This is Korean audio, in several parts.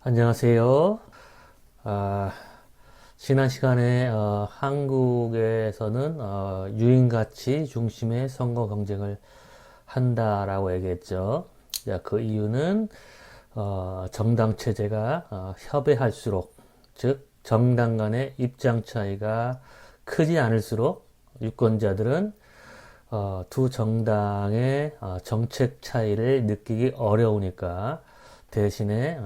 안녕하세요. 아, 지난 시간에 한국에서는 유인가치 중심의 선거 경쟁을 한다라고 얘기했죠. 자, 그 이유는 정당 체제가 협의할수록, 즉 정당 간의 입장 차이가 크지 않을수록 유권자들은 두 정당의 정책 차이를 느끼기 어려우니까 대신에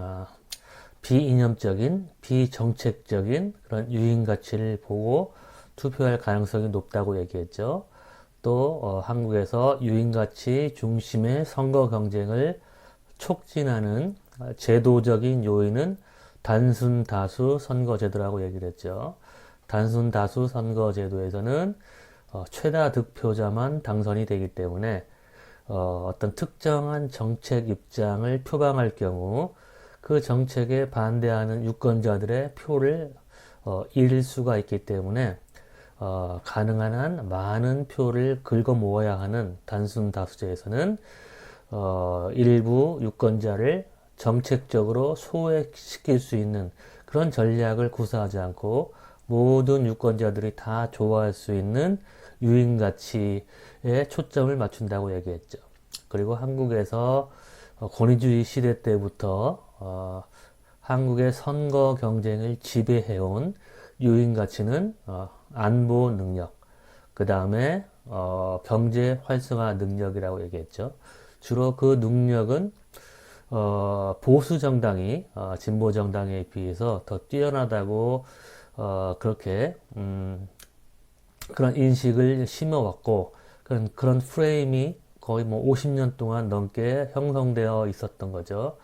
비이념적인, 비정책적인 그런 유인 가치를 보고 투표할 가능성이 높다고 얘기했죠. 또 한국에서 유인 가치 중심의 선거 경쟁을 촉진하는 제도적인 요인은 단순 다수 선거제도라고 얘기를 했죠. 단순 다수 선거제도에서는 최다 득표자만 당선이 되기 때문에 어떤 특정한 정책 입장을 표방할 경우 그 정책에 반대하는 유권자들의 표를 잃을 수가 있기 때문에 가능한 한 많은 표를 긁어 모아야 하는 단순 다수제에서는 일부 유권자를 정책적으로 소외시킬 수 있는 그런 전략을 구사하지 않고 모든 유권자들이 다 좋아할 수 있는 유인 가치에 초점을 맞춘다고 얘기했죠. 그리고 한국에서 권위주의 시대 때부터 한국의 선거 경쟁을 지배해온 유인 가치는 안보 능력, 그 다음에 경제 활성화 능력이라고 얘기했죠. 주로 그 능력은 보수 정당이 진보 정당에 비해서 더 뛰어나다고 그렇게 그런 인식을 심어왔고 그런 프레임이 거의 뭐 50년 동안 넘게 형성되어 있었던 거죠.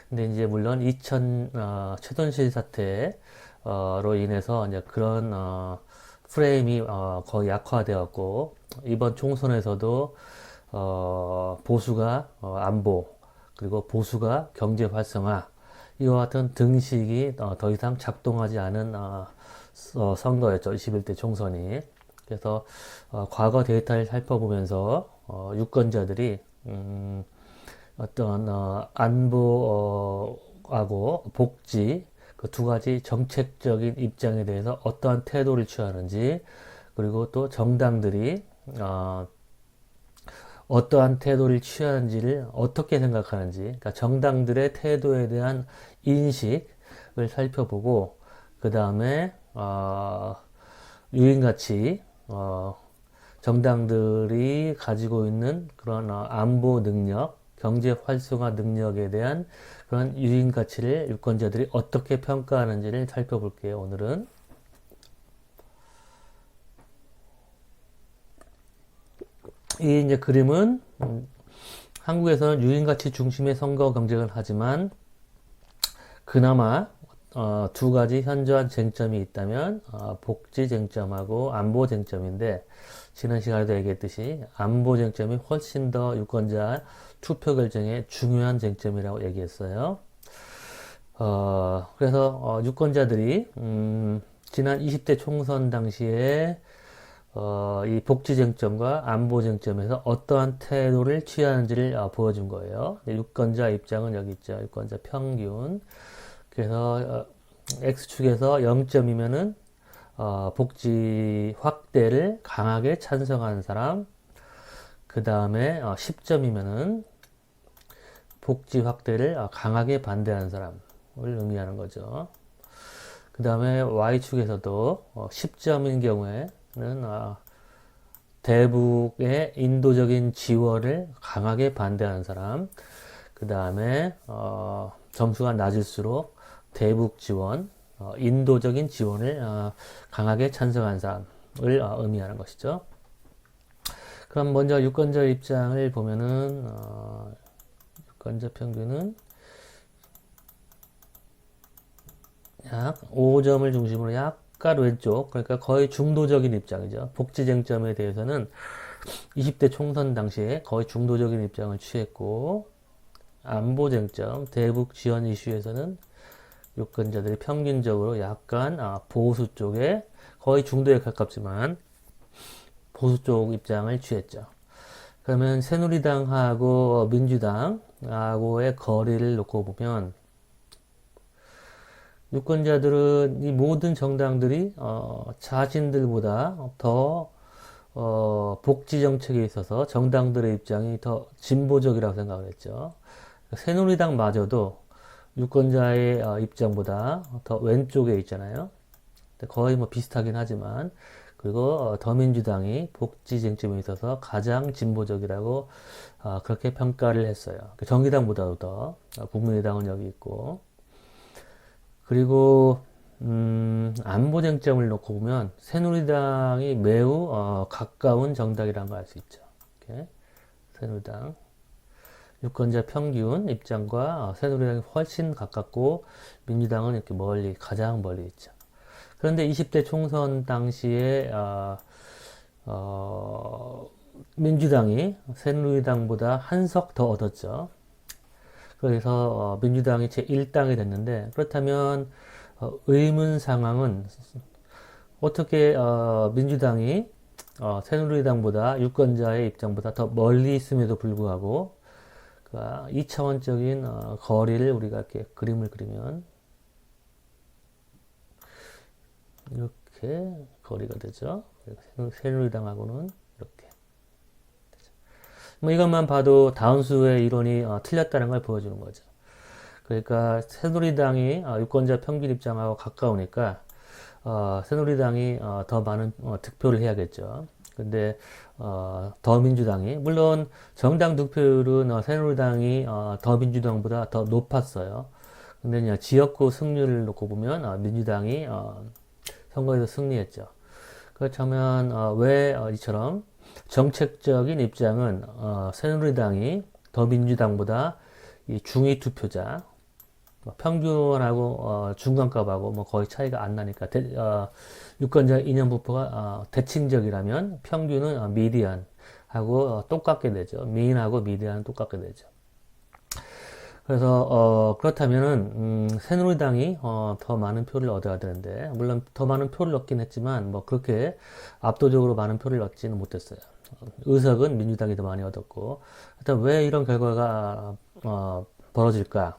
근데 이제 물론 최순실 사태로 인해서 이제 그런 프레임이 거의 약화되었고 이번 총선에서도 보수가 안보 그리고 보수가 경제 활성화 이와 같은 등식이 더 이상 작동하지 않은 선거였죠. 21대 총선이. 그래서 과거 데이터를 살펴보면서 유권자들이 어떤 안보하고 복지 그 두 가지 정책적인 입장에 대해서 어떠한 태도를 취하는지 그리고 또 정당들이 어떠한 태도를 취하는지를 어떻게 생각하는지 그러니까 정당들의 태도에 대한 인식을 살펴보고 그 다음에 유인같이 정당들이 가지고 있는 그런 안보 능력, 경제 활성화 능력에 대한 그런 유인 가치를 유권자들이 어떻게 평가하는지를 살펴볼게요. 오늘은 이 이제 그림은 한국에서는 유인 가치 중심의 선거 경쟁을 하지만 그나마 두 가지 현저한 쟁점이 있다면 복지 쟁점하고 안보 쟁점인데 지난 시간에도 얘기했듯이 안보 쟁점이 훨씬 더 유권자 투표 결정에 중요한 쟁점이라고 얘기했어요. 그래서 유권자들이 지난 20대 총선 당시에 이 복지 쟁점과 안보 쟁점에서 어떠한 태도를 취하는지를 보여준 거예요. 유권자 입장은 여기 있죠. 유권자 평균. 그래서 X축에서 0점이면은 복지 확대를 강하게 찬성하는 사람, 그 다음에 10점이면은 복지 확대를 강하게 반대하는 사람을 의미하는 거죠. 그 다음에 Y축에서도 10점인 경우에는 대북의 인도적인 지원을 강하게 반대하는 사람, 그 다음에 점수가 낮을수록 대북 지원, 인도적인 지원을 강하게 찬성한 사람을 의미하는 것이죠. 그럼 먼저 유권자 입장을 보면은 유권자 평균은 약 5점을 중심으로 약간 왼쪽, 그러니까 거의 중도적인 입장이죠. 복지 쟁점에 대해서는 20대 총선 당시에 거의 중도적인 입장을 취했고 안보 쟁점, 대북 지원 이슈에서는 유권자들이 평균적으로 약간 보수 쪽에 거의 중도에 가깝지만 보수 쪽 입장을 취했죠. 그러면 새누리당하고 민주당하고의 거리를 놓고 보면 유권자들은 이 모든 정당들이 자신들보다 더 복지 정책에 있어서 정당들의 입장이 더 진보적이라고 생각을 했죠. 새누리당마저도 유권자의 입장보다 더 왼쪽에 있잖아요. 거의 뭐 비슷하긴 하지만, 그리고 더민주당이 복지 쟁점에 있어서 가장 진보적이라고 그렇게 평가를 했어요. 정의당보다도 더 국민의당은 여기 있고, 그리고 안보 쟁점을 놓고 보면 새누리당이 매우 가까운 정당이라는 걸 알 수 있죠. 이렇게 새누리당 유권자 평균 입장과 새누리당이 훨씬 가깝고 민주당은 이렇게 멀리 가장 멀리 있죠. 그런데 20대 총선 당시에 민주당이 새누리당보다 한 석 더 얻었죠. 그래서 민주당이 제1당이 됐는데, 그렇다면 의문 상황은 어떻게 민주당이 새누리당보다 유권자의 입장보다 더 멀리 있음에도 불구하고, 그러니까 2차원적인 거리를 우리가 이렇게 그림을 그리면 이렇게 거리가 되죠. 새누리당하고는 이렇게. 뭐 이것만 봐도 다운수의 이론이 틀렸다는 걸 보여주는 거죠. 그러니까 새누리당이 유권자 평균 입장하고 가까우니까 새누리당이 더 많은 득표를 해야겠죠. 근데 더민주당이, 물론 정당 득표율은 새누리당이 더민주당보다 더 높았어요. 근데 지역구 승률을 놓고 보면 민주당이 선거에서 승리했죠. 그렇다면 왜 이처럼 정책적인 입장은 새누리당이 더민주당보다 이 중위 투표자, 평균하고 중간값하고 뭐 거의 차이가 안 나니까 유권자 이념 분포가 대칭적이라면 평균은 미디안하고 똑같게 되죠. 미인하고 미디안은 똑같게 되죠. 그래서 그렇다면은 새누리당이 더 많은 표를 얻어야 되는데, 물론 더 많은 표를 얻긴 했지만 뭐 그렇게 압도적으로 많은 표를 얻지는 못했어요. 의석은 민주당이 더 많이 얻었고, 일단 왜 이런 결과가 벌어질까?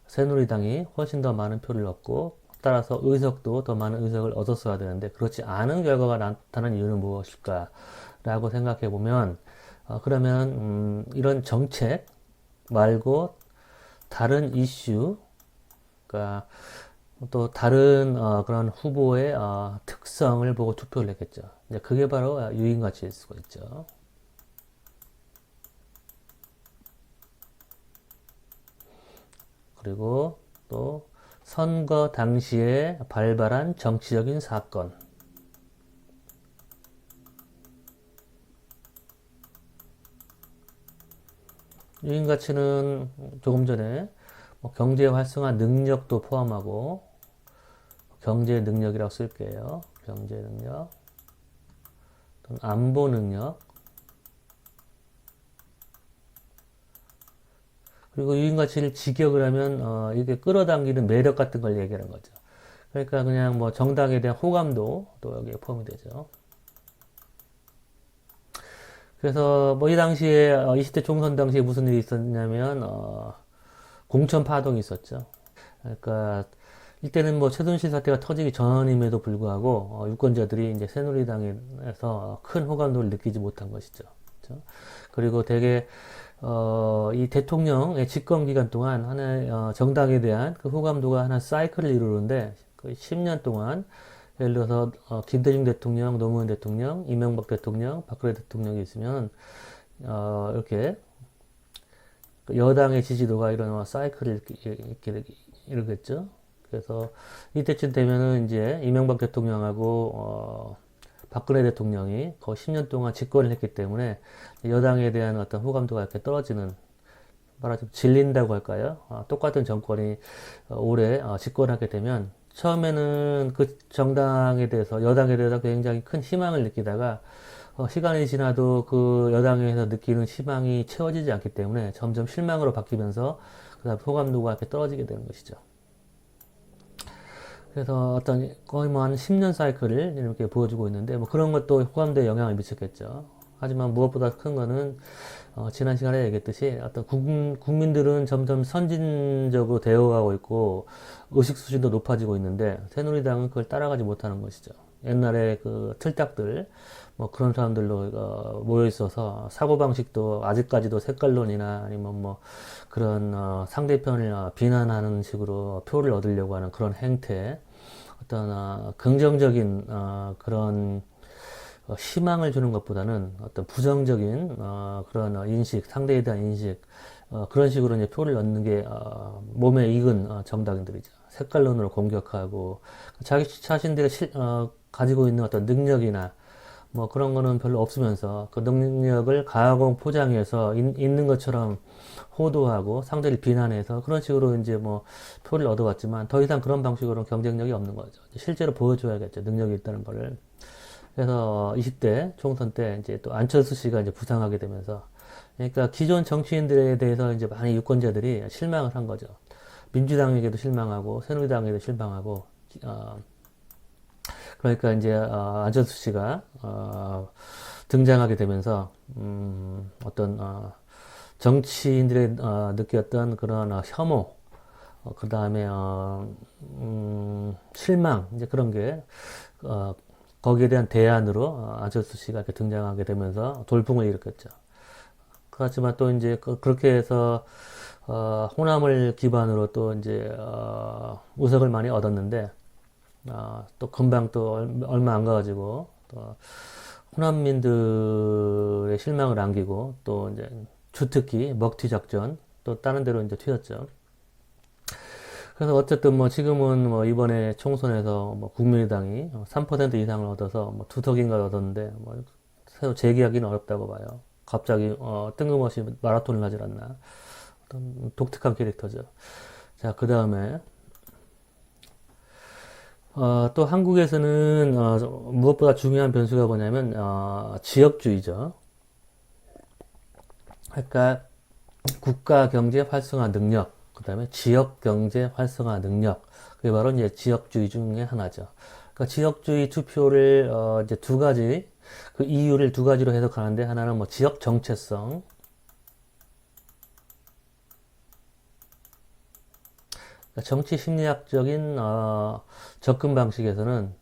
새누리당이 훨씬 더 많은 표를 얻고, 따라서 의석도 더 많은 의석을 얻었어야 되는데 그렇지 않은 결과가 나타난 이유는 무엇일까? 라고 생각해 보면, 그러면 이런 정책 말고 다른 이슈, 그러니까 또 다른 그런 후보의 특성을 보고 투표를 했겠죠. 이제 그게 바로 유인가치일 수가 있죠. 그리고 또 선거 당시에 발발한 정치적인 사건, 유인가치는 조금 전에 뭐 경제 활성화 능력도 포함하고, 경제 능력이라고 쓸게요. 경제 능력, 또는 안보 능력, 그리고 유인가치를 직역을 하면 이게 끌어당기는 매력 같은 걸 얘기하는 거죠. 그러니까 그냥 뭐 정당에 대한 호감도 또 여기에 포함이 되죠. 그래서 뭐 이 당시에 20대 총선 당시에 무슨 일이 있었냐면 공천 파동이 있었죠. 그러니까 이때는 뭐 최순실 사태가 터지기 전임에도 불구하고 유권자들이 이제 새누리당에서 큰 호감도를 느끼지 못한 것이죠. 그렇죠? 그리고 되게 이 대통령의 집권 기간 동안 하나의 정당에 대한 그 호감도가 하나 사이클을 이루는데, 거의 10년 동안 예를 들어서 김대중 대통령, 노무현 대통령, 이명박 대통령, 박근혜 대통령이 있으면 이렇게 여당의 지지도가 이런 사이클을 이렇게 이루겠죠. 그래서 이때쯤 되면은 이제 이명박 대통령하고 박근혜 대통령이 거의 10년 동안 집권을 했기 때문에 여당에 대한 어떤 호감도가 이렇게 떨어지는, 말하자면 질린다고 할까요? 똑같은 정권이 오래 집권하게 되면 처음에는 그 정당에 대해서, 여당에 대해서 굉장히 큰 희망을 느끼다가 시간이 지나도 그 여당에서 느끼는 희망이 채워지지 않기 때문에 점점 실망으로 바뀌면서 그다음 호감도가 이렇게 떨어지게 되는 것이죠. 그래서 어떤 거의 뭐 한 10년 사이클을 이렇게 보여주고 있는데, 뭐 그런 것도 호감도에 영향을 미쳤겠죠. 하지만 무엇보다 큰 거는 지난 시간에 얘기했듯이 어떤 국민들은 점점 선진적으로 되어가고 있고 의식 수준도 높아지고 있는데 새누리당은 그걸 따라가지 못하는 것이죠. 옛날에 그 틀딱들 뭐 그런 사람들로 모여 있어서 사고 방식도 아직까지도 색깔론이나 아니면 뭐 그런 상대편을 비난하는 식으로 표를 얻으려고 하는 그런 행태, 어떤 긍정적인 그런 희망을 주는 것보다는 어떤 부정적인 그런 인식, 상대에 대한 인식, 그런 식으로 이제 표를 얻는 게 몸에 익은 정당인들이죠. 색깔론으로 공격하고 자기 자신들이 가지고 있는 어떤 능력이나 뭐 그런 거는 별로 없으면서 그 능력을 가공 포장해서 있는 것처럼 호도하고 상대를 비난해서 그런 식으로 이제 뭐 표를 얻어왔지만 더 이상 그런 방식으로는 경쟁력이 없는 거죠. 실제로 보여줘야겠죠. 능력이 있다는 거를. 그래서 20대 총선 때 이제 또 안철수 씨가 이제 부상하게 되면서 그러니까 기존 정치인들에 대해서 이제 많이 유권자들이 실망을 한 거죠. 민주당에게도 실망하고 새누리당에게도 실망하고 그러니까 이제 안철수 씨가 등장하게 되면서 어떤 정치인들의 느꼈던 그런 혐오, 그 다음에 실망 이제 그런 게 거기에 대한 대안으로 안철수 씨가 이렇게 등장하게 되면서 돌풍을 일으켰죠. 그렇지만 또 이제 그렇게 해서 호남을 기반으로 또 이제 우석을 많이 얻었는데 또 금방 또 얼마 안 가가지고 또 호남민들의 실망을 안기고 또 이제 주특기 먹튀 작전 또 다른 데로 이제 튀었죠. 그래서 어쨌든 뭐 지금은 뭐 이번에 총선에서 뭐 국민의당이 3% 이상을 얻어서 뭐 두석인가 얻었는데 뭐 새로 재기하기는 어렵다고 봐요. 갑자기 뜬금없이 마라톤을 하질 않나. 어떤 독특한 캐릭터죠. 자, 그 다음에 또 한국에서는 무엇보다 중요한 변수가 뭐냐면 지역주의죠. 그러니까 국가 경제 활성화 능력, 그 다음에 지역 경제 활성화 능력, 그게 바로 이제 지역주의 중에 하나죠. 그러니까 지역주의 투표를 이제 두 가지, 그 이유를 두 가지로 해석하는데 하나는 뭐 지역 정체성, 정치 심리학적인 접근 방식에서는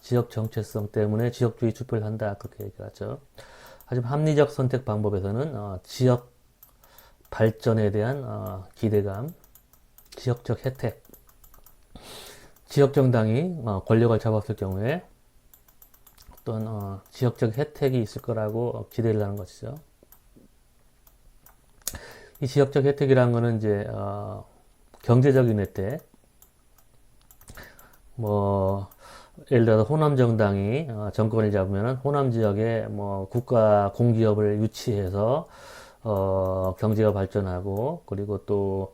지역 정체성 때문에 지역주의 투표를 한다 그렇게 얘기하죠. 하지만 합리적 선택 방법에서는 지역 발전에 대한 기대감, 지역적 혜택, 지역 정당이 권력을 잡았을 경우에 어떤 지역적 혜택이 있을 거라고 기대를 하는 것이죠. 이 지역적 혜택이라는 것은 이제 경제적인 혜택, 뭐 예를 들어서 호남 정당이 정권을 잡으면 호남 지역에 뭐 국가 공기업을 유치해서 경제가 발전하고 그리고 또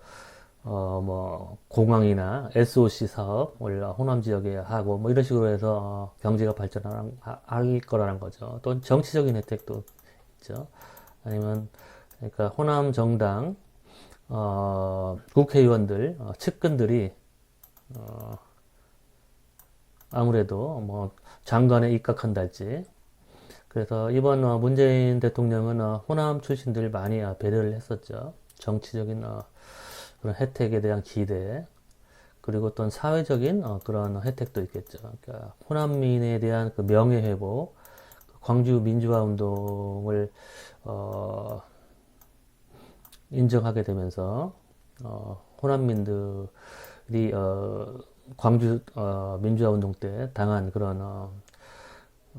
뭐 공항이나 SOC 사업을 호남 지역에 하고 뭐 이런 식으로 해서 경제가 발전할 거라는 거죠. 또 정치적인 혜택도 있죠. 아니면 그러니까 호남 정당 국회의원들 측근들이 아무래도 뭐 장관에 입각한달지 그래서 이번 문재인 대통령은 호남 출신들 많이 배려를 했었죠. 정치적인 그런 혜택에 대한 기대 그리고 또 사회적인 그런 혜택도 있겠죠. 그러니까 호남민에 대한 그 명예 회복, 광주 민주화 운동을 인정하게 되면서 호남민들이 광주 민주화 운동 때 당한 그런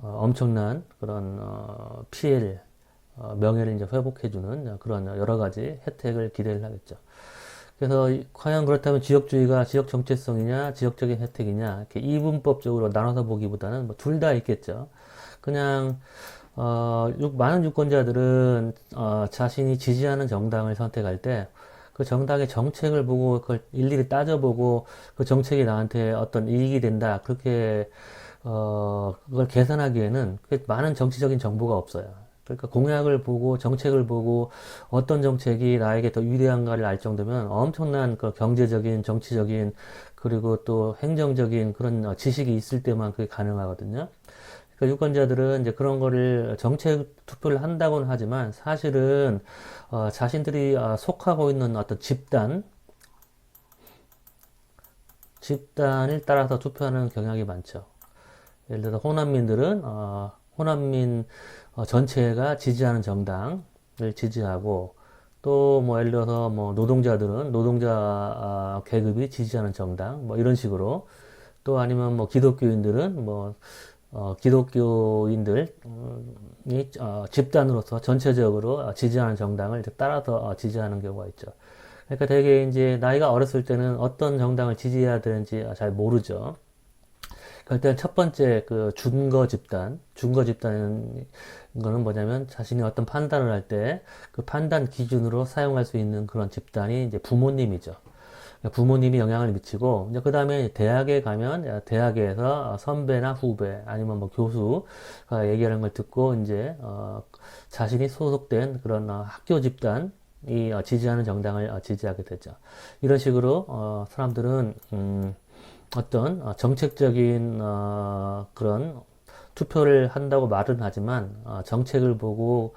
엄청난 그런 피해를 명예를 이제 회복해주는 그런 여러 가지 혜택을 기대를 하겠죠. 그래서 과연 그렇다면 지역주의가 지역 정체성이냐 지역적인 혜택이냐 이렇게 이분법적으로 나눠서 보기보다는 뭐 둘 다 있겠죠. 그냥 많은 유권자들은 자신이 지지하는 정당을 선택할 때 그 정당의 정책을 보고 그걸 일일이 따져보고 그 정책이 나한테 어떤 이익이 된다 그렇게 그걸 계산하기에는 많은 정치적인 정보가 없어요. 그러니까 공약을 보고 정책을 보고 어떤 정책이 나에게 더 유리한가를 알 정도면 엄청난 그 경제적인, 정치적인 그리고 또 행정적인 그런 지식이 있을 때만 그게 가능하거든요. 그러니까 유권자들은 이제 그런 거를 정책 투표를 한다고는 하지만 사실은 자신들이 속하고 있는 어떤 집단을 따라서 투표하는 경향이 많죠. 예를 들어서 호남민들은 호남민 전체가 지지하는 정당을 지지하고 또 뭐 예를 들어서 뭐 노동자들은 노동자 계급이 지지하는 정당 뭐 이런 식으로 또 아니면 뭐 기독교인들은 뭐 기독교인들이 집단으로서 전체적으로 지지하는 정당을 이제 따라서 지지하는 경우가 있죠. 그러니까 되게 이제 나이가 어렸을 때는 어떤 정당을 지지해야 되는지 잘 모르죠. 일단 첫 번째 그 준거 집단인 거는 뭐냐면 자신이 어떤 판단을 할 때 그 판단 기준으로 사용할 수 있는 그런 집단이 이제 부모님이죠. 그러니까 부모님이 영향을 미치고 이제 그 다음에 대학에 가면 대학에서 선배나 후배 아니면 뭐 교수가 얘기하는 걸 듣고 이제 자신이 소속된 그런 학교 집단이 지지하는 정당을 지지하게 되죠. 이런 식으로 사람들은 어떤 정책적인 그런 투표를 한다고 말은 하지만 정책을 보고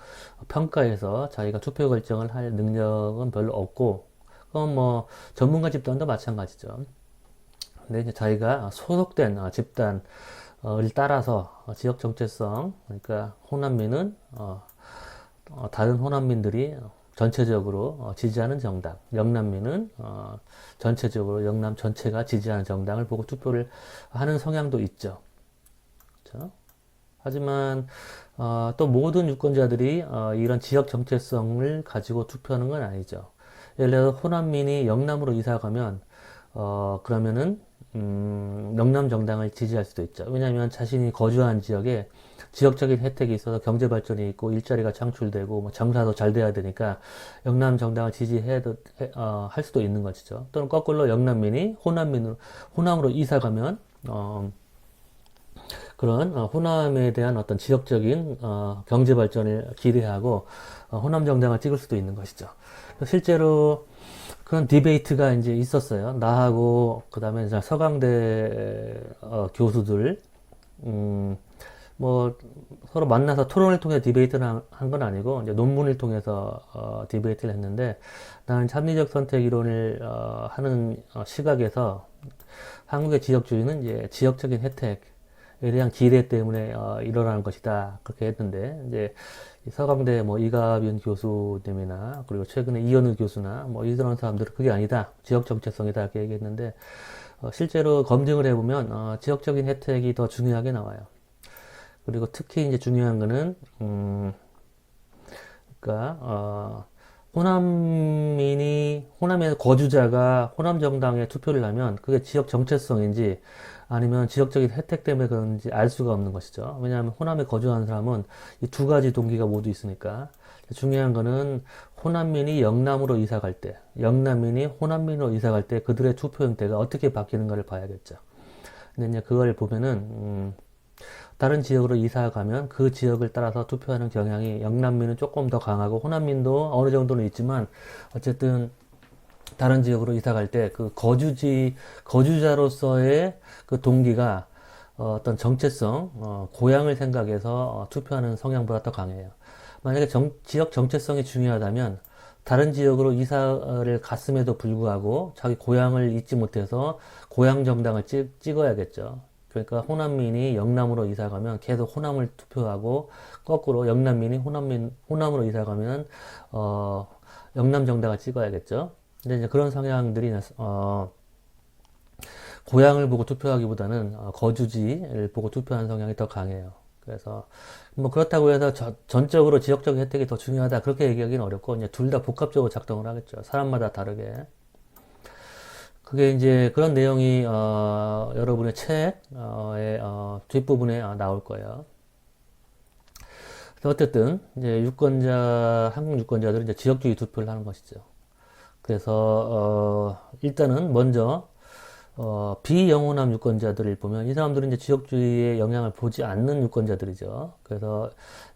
평가해서 자기가 투표 결정을 할 능력은 별로 없고 그건 뭐 전문가 집단도 마찬가지죠. 근데 이제 자기가 소속된 집단을 따라서 지역 정체성 그러니까 호남민은 다른 호남민들이 전체적으로 지지하는 정당, 영남민은 전체적으로 영남 전체가 지지하는 정당을 보고 투표를 하는 성향도 있죠. 그렇죠? 하지만 또 모든 유권자들이 이런 지역 정체성을 가지고 투표하는 건 아니죠. 예를 들어 호남민이 영남으로 이사 가면 그러면은 영남 정당을 지지할 수도 있죠. 왜냐하면 자신이 거주한 지역에 지역적인 혜택이 있어서 경제 발전이 있고 일자리가 창출되고 뭐 장사도 잘 돼야 되니까 영남 정당을 지지해도 할 수도 있는 것이죠. 또는 거꾸로 영남민이 호남으로 이사 가면 그런 호남에 대한 어떤 지역적인 경제 발전을 기대하고 호남 정당을 찍을 수도 있는 것이죠. 실제로 그런 디베이트가 이제 있었어요. 나하고 그다음에 서강대 교수들 뭐 서로 만나서 토론을 통해 디베이트를 한 건 아니고 이제 논문을 통해서 디베이트를 했는데 나는 합리적 선택 이론을 하는 시각에서 한국의 지역주의는 이제 지역적인 혜택에 대한 기대 때문에 일어나는 것이다 그렇게 했는데 이제 서강대 뭐 이가빈 교수님이나 그리고 최근에 이현우 교수나 뭐 이런 사람들은 그게 아니다 지역 정체성이다 이렇게 얘기했는데 실제로 검증을 해보면 지역적인 혜택이 더 중요하게 나와요. 그리고 특히 이제 중요한 거는 그러니까 호남의 거주자가 호남 정당에 투표를 하면 그게 지역 정체성인지 아니면 지역적인 혜택 때문에 그런지 알 수가 없는 것이죠. 왜냐하면 호남에 거주하는 사람은 이 두 가지 동기가 모두 있으니까. 중요한 거는 호남민이 영남으로 이사 갈 때, 영남민이 호남민으로 이사 갈 때 그들의 투표 형태가 어떻게 바뀌는가를 봐야겠죠. 근데 이제 그걸 보면은 다른 지역으로 이사 가면 그 지역을 따라서 투표하는 경향이 영남민은 조금 더 강하고 호남민도 어느 정도는 있지만 어쨌든 다른 지역으로 이사 갈 때 그 거주자로서의 그 동기가 어떤 정체성, 고향을 생각해서 투표하는 성향보다 더 강해요. 만약에 지역 정체성이 중요하다면 다른 지역으로 이사를 갔음에도 불구하고 자기 고향을 잊지 못해서 고향 정당을 찍어야겠죠. 그러니까 호남민이 영남으로 이사 가면 계속 호남을 투표하고 거꾸로 영남민이 호남으로 이사 가면 영남 정당을 찍어야겠죠. 근데 이제 그런 성향들이 고향을 보고 투표하기보다는 거주지를 보고 투표하는 성향이 더 강해요. 그래서 뭐 그렇다고 해서 전적으로 지역적 혜택이 더 중요하다 그렇게 얘기하기는 어렵고 이제 둘 다 복합적으로 작동을 하겠죠. 사람마다 다르게. 그게 이제 그런 내용이 여러분의 책의 뒷부분에 나올 거예요. 어쨌든 이제 한국 유권자들은 이제 지역주의 투표를 하는 것이죠. 그래서 일단은 먼저 비영호남 유권자들을 보면 이 사람들은 이제 지역주의의 영향을 보지 않는 유권자들이죠. 그래서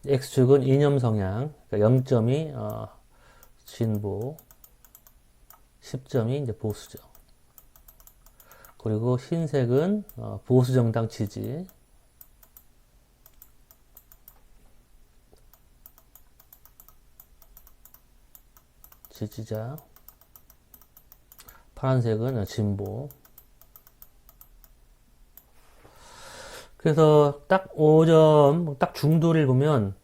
X축은 이념 성향, 그러니까 0점이 진보, 10점이 이제 보수죠. 그리고 흰색은 보수 정당 지지, 지지자. 파란색은 진보. 그래서 딱 5점, 딱 중도를 보면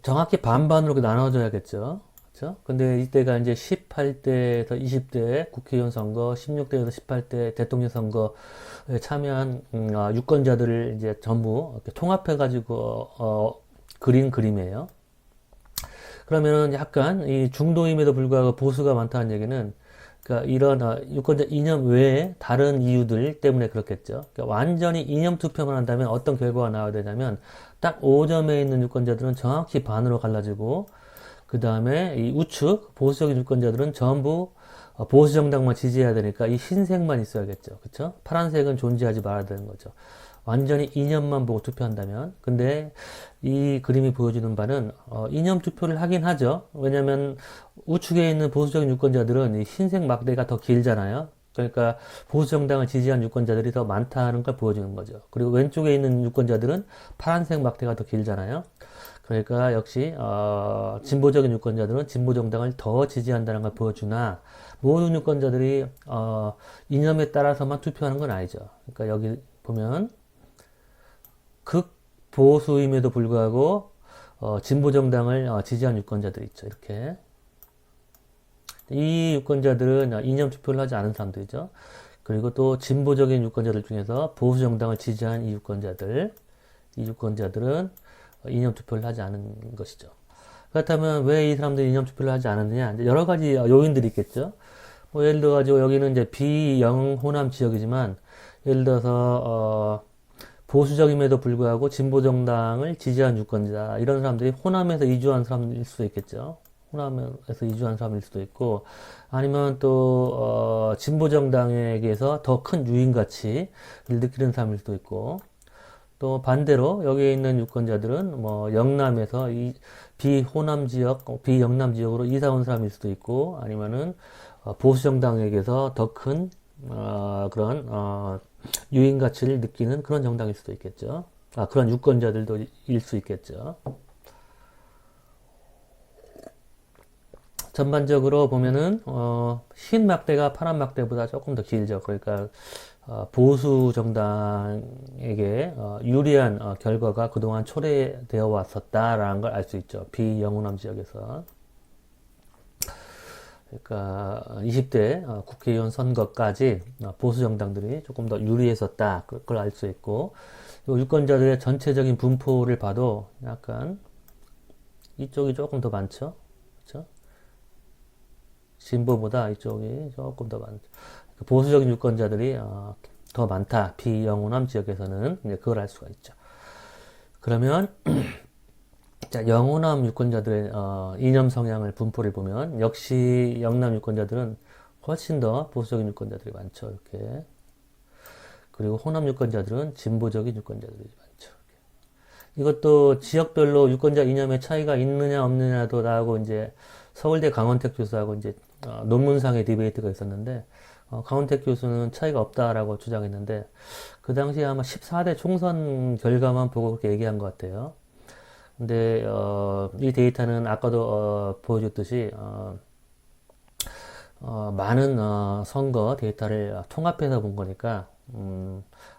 정확히 반반으로 나눠줘야겠죠. 그렇죠? 근데 이때가 이제 18대에서 20대 국회의원 선거, 16대에서 18대 대통령 선거에 참여한 유권자들을 이제 전부 이렇게 통합해가지고 그린 그림이에요. 그러면은 약간 이 중도임에도 불구하고 보수가 많다는 얘기는 그러니까 이런 유권자 이념 외에 다른 이유들 때문에 그렇겠죠. 그러니까 완전히 이념 투표만 한다면 어떤 결과가 나와야 되냐면 딱 5점에 있는 유권자들은 정확히 반으로 갈라지고 그 다음에 이 우측 보수적인 유권자들은 전부 보수 정당만 지지해야 되니까 이 흰색만 있어야겠죠. 그렇죠? 파란색은 존재하지 말아야 되는 거죠. 완전히 이념만 보고 투표한다면. 근데 이 그림이 보여주는 바는 이념 투표를 하긴 하죠. 왜냐하면 우측에 있는 보수적인 유권자들은 이 흰색 막대가 더 길잖아요. 그러니까 보수 정당을 지지한 유권자들이 더 많다는 걸 보여주는 거죠. 그리고 왼쪽에 있는 유권자들은 파란색 막대가 더 길잖아요. 그러니까 역시 진보적인 유권자들은 진보 정당을 더 지지한다는 걸 보여주나 모든 유권자들이 이념에 따라서만 투표하는 건 아니죠. 그러니까 여기 보면 극보수임에도 불구하고 진보 정당을 지지한 유권자들 있죠. 이렇게 이 유권자들은 이념 투표를 하지 않은 사람들이죠. 그리고 또 진보적인 유권자들 중에서 보수 정당을 지지한 이 유권자들은 이념 투표를 하지 않은 것이죠. 그렇다면 왜 이 사람들이 이념 투표를 하지 않았느냐? 이제 여러 가지 요인들이 있겠죠. 뭐 예를 들어 가지고 여기는 이제 비영호남 지역이지만 예를 들어서 보수적임에도 불구하고 진보 정당을 지지한 유권자 이런 사람들이 호남에서 이주한 사람일 수도 있겠죠. 호남에서 이주한 사람일 수도 있고 아니면 또 진보 정당에게서 더 큰 유인 가치를 느끼는 사람일 수도 있고 또 반대로 여기에 있는 유권자들은 뭐 영남에서 이 비호남 지역, 비영남 지역으로 이사 온 사람일 수도 있고 아니면은 보수 정당에게서 더 큰 그런 유인 가치를 느끼는 그런 정당일 수도 있겠죠. 그런 유권자들도 일 수 있겠죠. 전반적으로 보면은 흰 막대가 파란 막대보다 조금 더 길죠. 그러니까 보수 정당에게 유리한 결과가 그동안 초래되어 왔었다라는 걸 알 수 있죠. 비영호남 지역에서. 그러니까 20대 국회의원 선거까지 보수 정당들이 조금 더 유리했었다. 그걸 알 수 있고 유권자들의 전체적인 분포를 봐도 약간 이쪽이 조금 더 많죠. 그렇죠? 진보보다 이쪽이 조금 더 많죠. 보수적인 유권자들이 더 많다. 비영호남 지역에서는 이제 그걸 알 수가 있죠. 그러면 자, 영호남 유권자들의 이념 성향을 분포를 보면 역시 영남 유권자들은 훨씬 더 보수적인 유권자들이 많죠. 이렇게. 그리고 호남 유권자들은 진보적인 유권자들이 많죠. 이렇게. 이것도 지역별로 유권자 이념의 차이가 있느냐 없느냐도 나하고 이제 서울대 강원택 교수하고 이제 논문상의 디베이트가 있었는데 강원택 교수는 차이가 없다라고 주장했는데 그 당시에 아마 14대 총선 결과만 보고 그렇게 얘기한 것 같아요. 근데 이 데이터는 아까도 보여줬듯이 많은 선거 데이터를 통합해서 본 거니까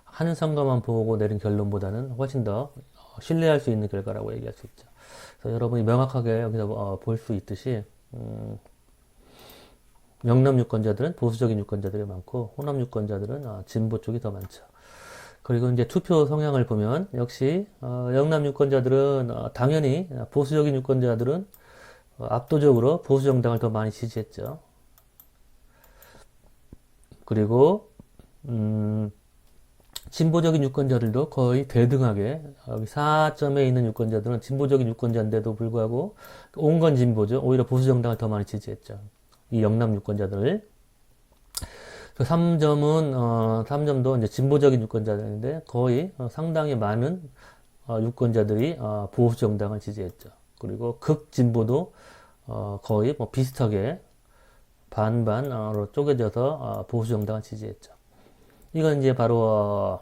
한 선거만 보고 내린 결론보다는 훨씬 더 신뢰할 수 있는 결과라고 얘기할 수 있죠. 그래서 여러분이 명확하게 여기서 볼 수 있듯이 영남 유권자들은 보수적인 유권자들이 많고 호남 유권자들은 진보 쪽이 더 많죠. 그리고 이제 투표 성향을 보면 역시 영남 유권자들은 당연히 보수적인 유권자들은 압도적으로 보수 정당을 더 많이 지지했죠. 그리고 진보적인 유권자들도 거의 대등하게 여기 4점에 있는 유권자들은 진보적인 유권자인데도 불구하고 온건 진보죠. 오히려 보수 정당을 더 많이 지지했죠. 이 영남 유권자들을. 3점도 이제 진보적인 유권자들인데 거의 상당히 많은 유권자들이 보수 정당을 지지했죠. 그리고 극진보도 거의 뭐 비슷하게 반반으로 쪼개져서 보수 정당을 지지했죠. 이건 이제 바로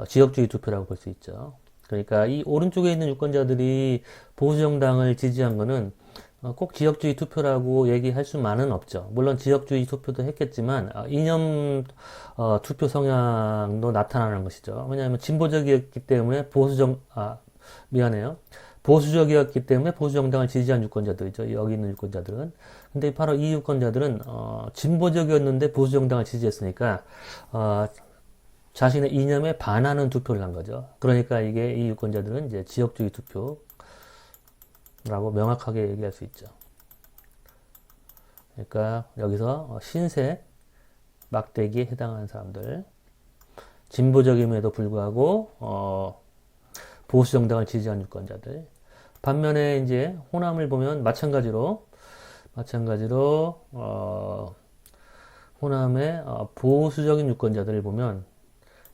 지역주의 투표라고 볼 수 있죠. 그러니까 이 오른쪽에 있는 유권자들이 보수 정당을 지지한 거는 꼭 지역주의 투표라고 얘기할 수만은 없죠. 물론 지역주의 투표도 했겠지만 이념 투표 성향도 나타나는 것이죠. 왜냐하면 진보적이었기 때문에 미안해요. 보수적이었기 때문에 보수 정당을 지지한 유권자들이죠. 여기 있는 유권자들은. 근데 바로 이 유권자들은 진보적이었는데 보수 정당을 지지했으니까 자신의 이념에 반하는 투표를 한 거죠. 그러니까 이게 이 유권자들은 이제 지역주의 투표 라고 명확하게 얘기할 수 있죠. 그러니까 여기서 신세 막대기에 해당하는 사람들, 진보적임에도 불구하고 보수 정당을 지지한 유권자들. 반면에 이제 호남을 보면 마찬가지로 호남의 보수적인 유권자들을 보면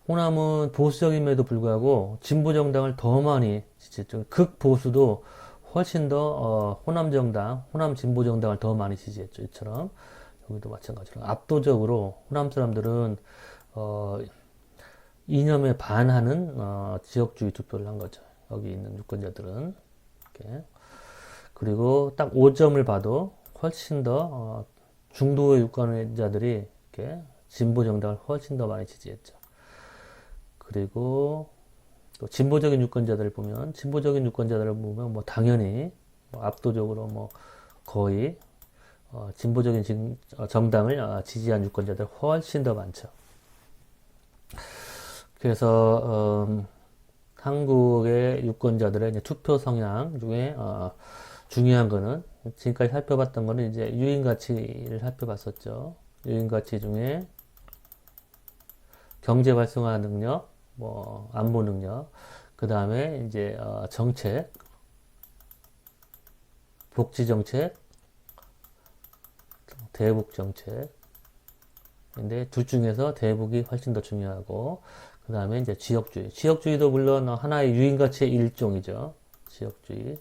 호남은 보수적임에도 불구하고 진보 정당을 더 많이 지지했죠. 극보수도 훨씬 더 호남 정당, 호남 진보 정당을 더 많이 지지했죠. 이처럼 여기도 마찬가지로 압도적으로 호남 사람들은 이념에 반하는 지역주의 투표를 한 거죠. 여기 있는 유권자들은 이렇게. 그리고 딱 5점을 봐도 훨씬 더 중도의 유권자들이 이렇게 진보 정당을 훨씬 더 많이 지지했죠. 그리고 또 진보적인 유권자들을 보면 뭐 당연히 뭐 압도적으로 뭐 거의 진보적인 정당을 지지한 유권자들 훨씬 더 많죠. 그래서 한국의 유권자들의 이제 투표 성향 중에 중요한 거는 지금까지 살펴봤던 거는 이제 유인 가치를 살펴봤었죠. 유인 가치 중에 경제 활성화 능력, 뭐 안보 능력, 그 다음에 이제 정책, 복지 정책, 대북 정책. 근데 둘 중에서 대북이 훨씬 더 중요하고, 그 다음에 이제 지역주의. 지역주의도 물론 하나의 유인 가치의 일종이죠. 지역주의.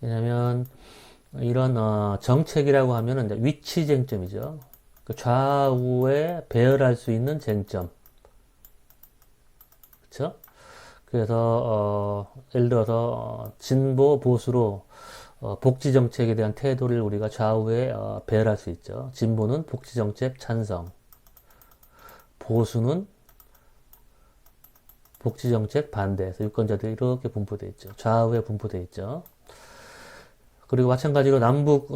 왜냐면 이런 정책이라고 하면은 이제 위치 쟁점이죠. 그 좌우에 배열할 수 있는 쟁점. 그쵸? 그래서 예를 들어서 진보 보수로 복지 정책에 대한 태도를 우리가 좌우에 배열할 수 있죠. 진보는 복지 정책 찬성, 보수는 복지 정책 반대해서 유권자들이 이렇게 분포되어 있죠. 좌우에 분포되어 있죠. 그리고 마찬가지로 남북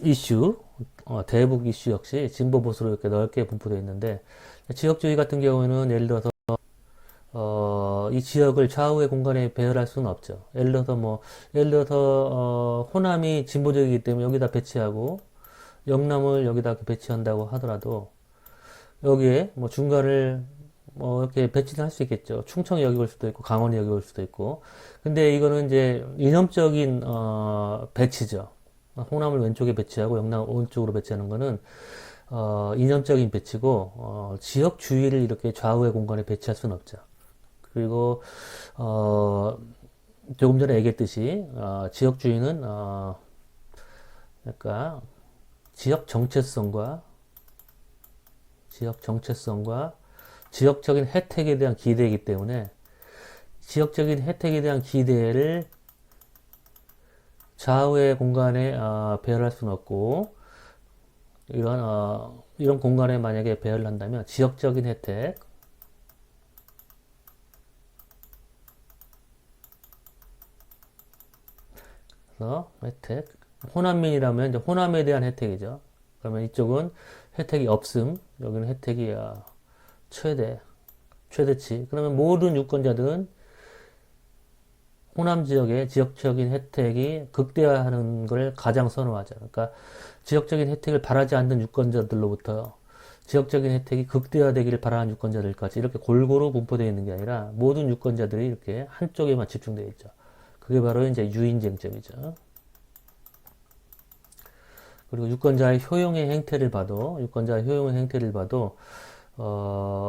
이슈, 대북 이슈 역시 진보 보수로 이렇게 넓게 분포되어 있는데 지역주의 같은 경우에는 예를 들어서 이 지역을 좌우의 공간에 배열할 수는 없죠. 예를 들어서 호남이 진보적이기 때문에 여기다 배치하고 영남을 여기다 배치한다고 하더라도 여기에 뭐 중간을 뭐 이렇게 배치를 할 수 있겠죠. 충청이 여기 올 수도 있고 강원이 여기 올 수도 있고. 근데 이거는 이제 이념적인 배치죠. 호남을 왼쪽에 배치하고 영남 오른쪽으로 배치하는 거는 이념적인 배치고 지역 주의를 이렇게 좌우의 공간에 배치할 수는 없죠. 그리고 조금 전에 얘기했듯이 지역주의는 그러니까 지역 정체성과 지역적인 혜택에 대한 기대이기 때문에 지역적인 혜택에 대한 기대를 좌우의 공간에 배열할 수는 없고 이런 공간에 만약에 배열을 한다면 지역적인 혜택 혜택 호남민이라면 이제 호남에 대한 혜택이죠. 그러면 이쪽은 혜택이 없음, 여기는 혜택이 최대치. 그러면 모든 유권자들은 호남 지역의 지역적인 혜택이 극대화하는 걸 가장 선호하죠. 그러니까 지역적인 혜택을 바라지 않는 유권자들로부터 지역적인 혜택이 극대화되기를 바라는 유권자들까지 이렇게 골고루 분포되어 있는 게 아니라 모든 유권자들이 이렇게 한쪽에만 집중되어 있죠. 그게 바로 이제 유인쟁점이죠. 그리고 유권자의 효용의 행태를 봐도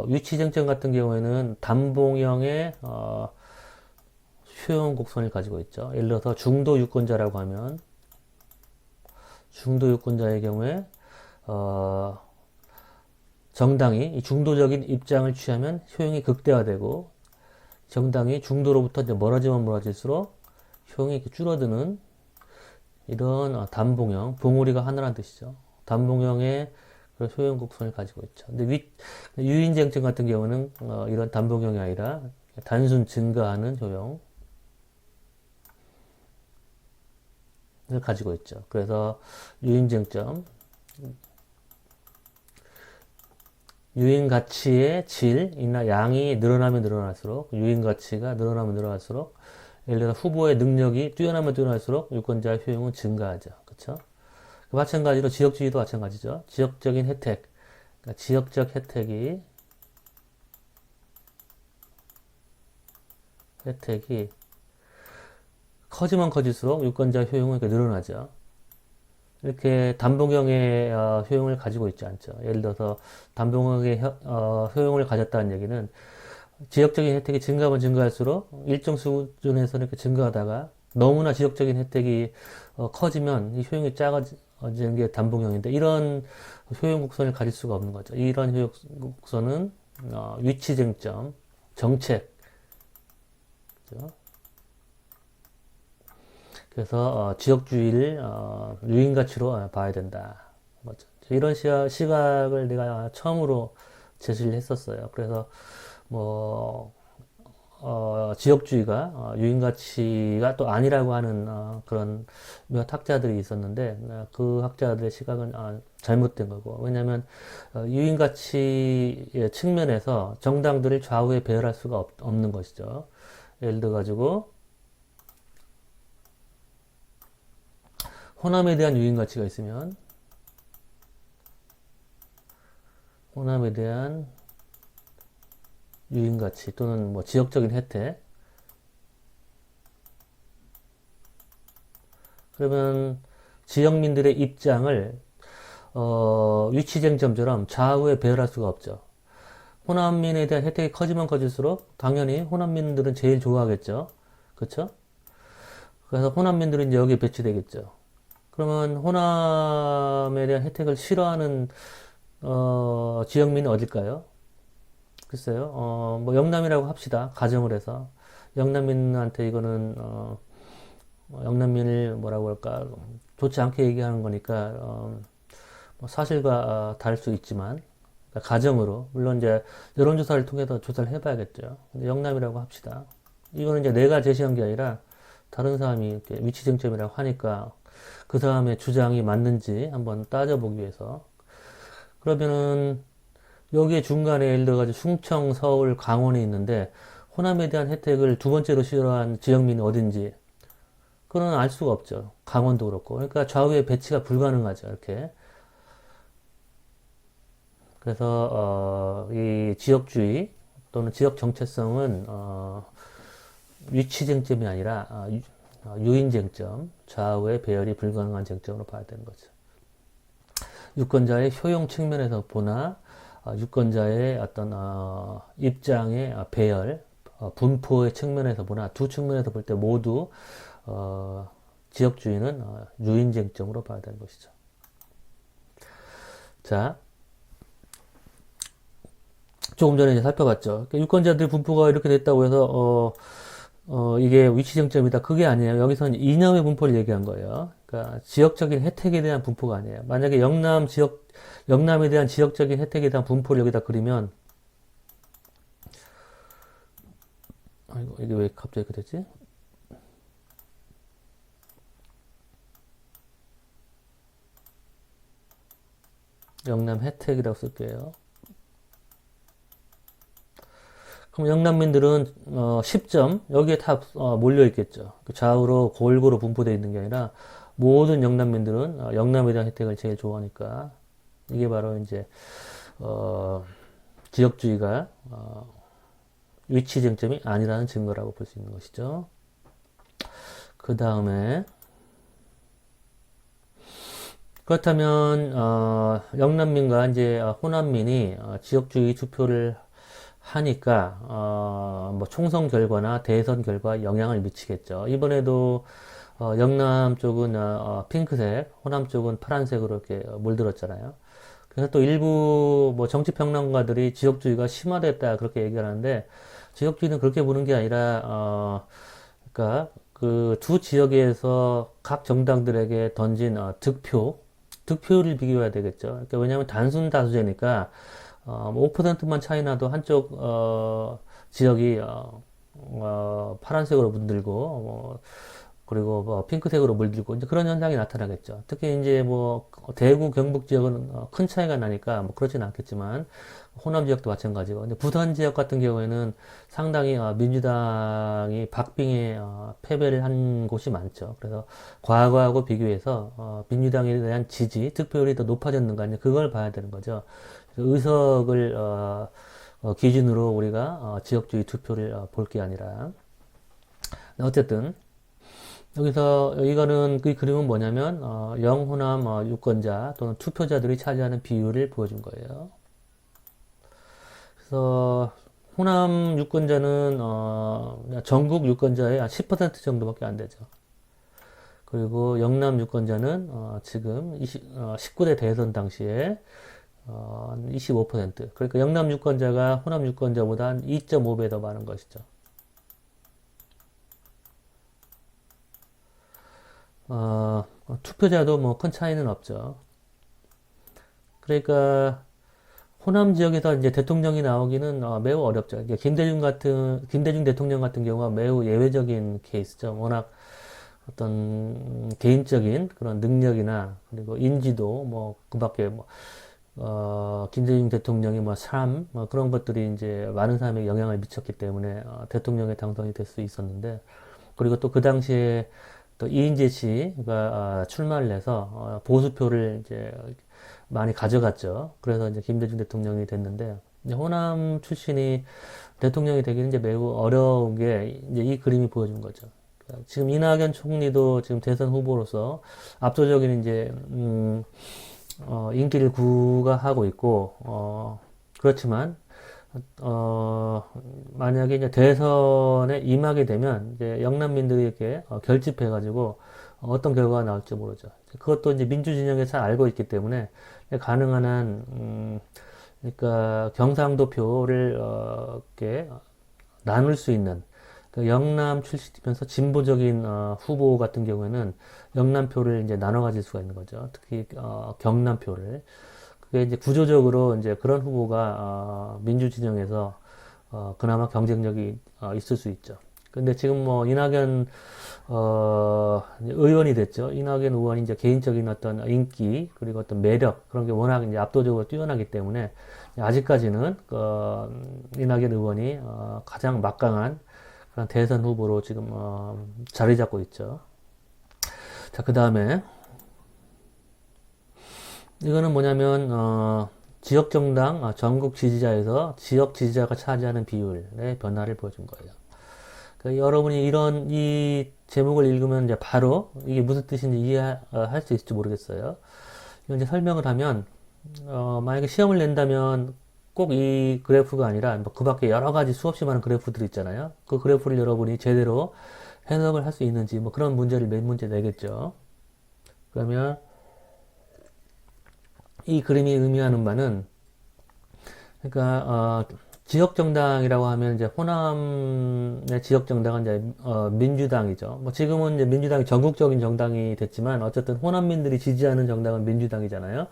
위치쟁점 같은 경우에는 단봉형의 효용 곡선을 가지고 있죠. 예를 들어서 중도 유권자라고 하면 중도 유권자의 경우에 정당이 이 중도적인 입장을 취하면 효용이 극대화되고 정당이 중도로부터 이제 멀어지면 멀어질수록 효용이 이렇게 줄어드는 이런 단봉형, 봉우리가 하나라는 뜻이죠. 단봉형의 그런 효용 곡선을 가지고 있죠. 근데 유인쟁점 같은 경우는 이런 단봉형이 아니라 단순 증가하는 효용을 가지고 있죠. 그래서 유인쟁점, 유인 가치의 질이나 양이 늘어나면 늘어날수록, 유인 가치가 늘어나면 늘어날수록, 예를 들어 후보의 능력이 뛰어나면 뛰어날수록 유권자의 효용은 증가하죠. 그렇죠? 마찬가지로 지역주의도 마찬가지죠. 지역적인 혜택, 그러니까 지역적 혜택이 커지면 커질수록 유권자 효용은 이렇게 늘어나죠. 이렇게 단봉형의 효용을 가지고 있지 않죠. 예를 들어서 단봉형의 효용을 가졌다는 얘기는 지역적인 혜택이 증가하면 증가할수록 일정 수준에서는 이렇게 증가하다가 너무나 지역적인 혜택이 커지면 이 효용이 작아지는 게 단봉형인데 이런 효용 곡선을 가질 수가 없는 거죠. 이런 효용 곡선은 위치 쟁점, 정책, 그렇죠? 그래서 지역주의를 유인 가치로 봐야 된다. 뭐죠? 이런 시각을 내가 처음으로 제시를 했었어요. 그래서 뭐 지역주의가 유인 가치가 또 아니라고 하는 그런 몇 학자들이 있었는데 그 학자들의 시각은 잘못된 거고, 왜냐하면 유인 가치의 측면에서 정당들을 좌우에 배열할 수가 없는 것이죠. 예를 들어 가지고 호남에 대한 유인 가치가 있으면 호남에 대한 유인 가치 또는 뭐 지역적인 혜택, 그러면 지역민들의 입장을 위치쟁점처럼 좌우에 배열할 수가 없죠. 호남민에 대한 혜택이 커지면 커질수록 당연히 호남민들은 제일 좋아하겠죠. 그렇죠? 그래서 호남민들은 이제 여기에 배치되겠죠. 그러면 호남에 대한 혜택을 싫어하는 지역민은 어딜까요? 글쎄요. 뭐 영남이라고 합시다. 가정을 해서 영남민한테 이거는 영남민을 뭐라고 할까, 좋지 않게 얘기하는 거니까 뭐 사실과 다를 수 있지만, 그러니까 가정으로 물론 이제 여론조사를 통해서 조사를 해봐야겠죠. 근데 영남이라고 합시다. 이거는 이제 내가 제시한 게 아니라 다른 사람이 이렇게 위치쟁점이라고 하니까 그 사람의 주장이 맞는지 한번 따져보기 위해서. 그러면은 여기에 중간에 예를 들어가지고 충청, 서울, 강원이 있는데 호남에 대한 혜택을 두 번째로 싫어한 지역민이 어딘지 그건 알 수가 없죠. 강원도 그렇고. 그러니까 좌우의 배치가 불가능하죠. 이렇게. 그래서 이 지역주의 또는 지역 정체성은 위치 쟁점이 아니라 유인 쟁점, 좌우의 배열이 불가능한 쟁점으로 봐야 되는 거죠. 유권자의 효용 측면에서 보나 유권자의 어떤 입장의 배열, 분포의 측면에서 보나 두 측면에서 볼 때 모두 지역주의는 유인 쟁점으로 봐야 되는 것이죠. 자, 조금 전에 이제 살펴봤죠. 유권자들 분포가 이렇게 됐다고 해서 이게 위치 쟁점이다. 그게 아니에요. 여기서는 이념의 분포를 얘기한 거예요. 그러니까 지역적인 혜택에 대한 분포가 아니에요. 만약에 영남에 대한 지역적인 혜택에 대한 분포를 여기다 그리면, 아이고, 이게 왜 갑자기 그랬지? 영남 혜택이라고 쓸게요. 그럼 영남민들은 10점 여기에 다 몰려 있겠죠. 좌우로 골고루 분포되어 있는 게 아니라 모든 영남민들은 영남에 대한 혜택을 제일 좋아하니까 이게 바로 이제 지역주의가 위치 쟁점이 아니라는 증거라고 볼 수 있는 것이죠. 그 다음에 그렇다면 영남민과 이제 호남민이 지역주의 투표를 하니까 뭐 총선 결과나 대선 결과에 영향을 미치겠죠. 이번에도 영남 쪽은 핑크색, 호남 쪽은 파란색으로 이렇게 물들었잖아요. 그래서 또 일부 뭐 정치평론가들이 지역주의가 심화됐다 그렇게 얘기하는데 지역주의는 그렇게 보는 게 아니라, 그러니까 그 두 지역에서 각 정당들에게 던진 득표를 비교해야 되겠죠. 그러니까 왜냐하면 단순 다수제니까 5%만 차이 나도 한쪽 지역이 파란색으로 물들고 그리고 뭐 핑크색으로 물들고 이제 그런 현상이 나타나겠죠. 특히 이제 뭐 대구 경북 지역은 큰 차이가 나니까 뭐 그렇진 않겠지만 호남 지역도 마찬가지고 근데 부산 지역 같은 경우에는 상당히 민주당이 박빙의 패배를 한 곳이 많죠. 그래서 과거하고 비교해서 민주당에 대한 지지, 득표율이 더 높아졌는가 이제 그걸 봐야 되는 거죠. 의석을 기준으로 우리가 지역주의 투표를 볼 게 아니라 어쨌든 여기서 이거는 그 그림은 뭐냐면 영호남 유권자 또는 투표자들이 차지하는 비율을 보여준 거예요. 그래서 호남 유권자는 전국 유권자의 한 10% 정도밖에 안 되죠. 그리고 영남 유권자는 지금 19대 대선 당시에 25%. 그러니까 영남 유권자가 호남 유권자보다 한 2.5배 더 많은 것이죠. 투표자도 뭐 큰 차이는 없죠. 그러니까 호남 지역에서 이제 대통령이 나오기는 매우 어렵죠. 이게 김대중 대통령 같은 경우가 매우 예외적인 케이스죠. 워낙 어떤 개인적인 그런 능력이나 그리고 인지도 뭐 그밖에 뭐 김대중 대통령의 뭐 삶, 뭐 그런 것들이 이제 많은 사람에게 영향을 미쳤기 때문에 대통령에 당선이 될 수 있었는데, 그리고 또 그 당시에 또 이인재 씨가 출마를 해서 보수표를 이제 많이 가져갔죠. 그래서 이제 김대중 대통령이 됐는데, 이제 호남 출신이 대통령이 되기는 이제 매우 어려운 게 이제 이 그림이 보여준 거죠. 그러니까 지금 이낙연 총리도 지금 대선 후보로서 압도적인 이제 인기를 구가하고 있고, 그렇지만, 만약에 이제 대선에 임하게 되면, 이제 영남민들에게 결집해가지고 어떤 결과가 나올지 모르죠. 그것도 이제 민주진영에 잘 알고 있기 때문에, 가능한 한, 그러니까 경상도 표를, 이렇게 나눌 수 있는, 그 영남 출신이면서 진보적인 후보 같은 경우에는 영남표를 이제 나눠 가질 수가 있는 거죠. 특히 경남표를. 그게 이제 구조적으로 이제 그런 후보가 민주 진영에서 그나마 경쟁력이 있을 수 있죠. 근데 지금 뭐 이낙연 의원이 됐죠. 이낙연 의원이 이제 개인적인 어떤 인기 그리고 어떤 매력 그런 게 워낙 이제 압도적으로 뛰어나기 때문에 아직까지는 이낙연 의원이 가장 막강한 그런 대선 후보로 지금 자리 잡고 있죠. 자, 그 다음에 이거는 뭐냐면 지역 정당 전국 지지자에서 지역 지지자가 차지하는 비율의 변화를 보여준 거예요. 그러니까 여러분이 이런 이 제목을 읽으면 이제 바로 이게 무슨 뜻인지 이해할 수 있을지 모르겠어요. 이건 이제 설명을 하면 만약에 시험을 낸다면 꼭 이 그래프가 아니라 뭐그 밖에 여러 가지 수없이 많은 그래프들이 있잖아요. 그 그래프를 여러분이 제대로 해석을 할 수 있는지 뭐 그런 문제를 몇 문제 내겠죠. 그러면 이 그림이 의미하는 바는 그러니까 지역 정당이라고 하면 이제 호남의 지역 정당은 이제 민주당이죠. 뭐 지금은 이제 민주당이 전국적인 정당이 됐지만 어쨌든 호남민들이 지지하는 정당은 민주당이잖아요.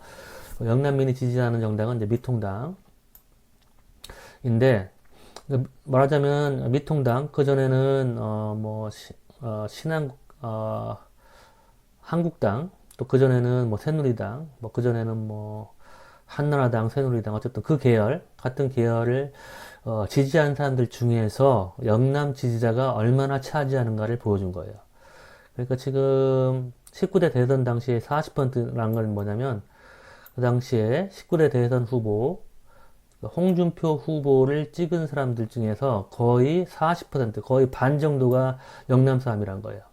영남민이 지지하는 정당은 이제 미통당. 인데 말하자면 미통당 그 전에는 뭐 신한국 한국당 또 그 전에는 뭐 새누리당 뭐 그 전에는 뭐 한나라당 새누리당 어쨌든 그 계열 같은 계열을 지지한 사람들 중에서 영남 지지자가 얼마나 차지하는가를 보여준 거예요. 그러니까 지금 19대 대선 당시에 40%라는 건 뭐냐면 그 당시에 19대 대선 후보 홍준표 후보를 찍은 사람들 중에서 거의 40%, 거의 반 정도가 영남 사람이란 거예요.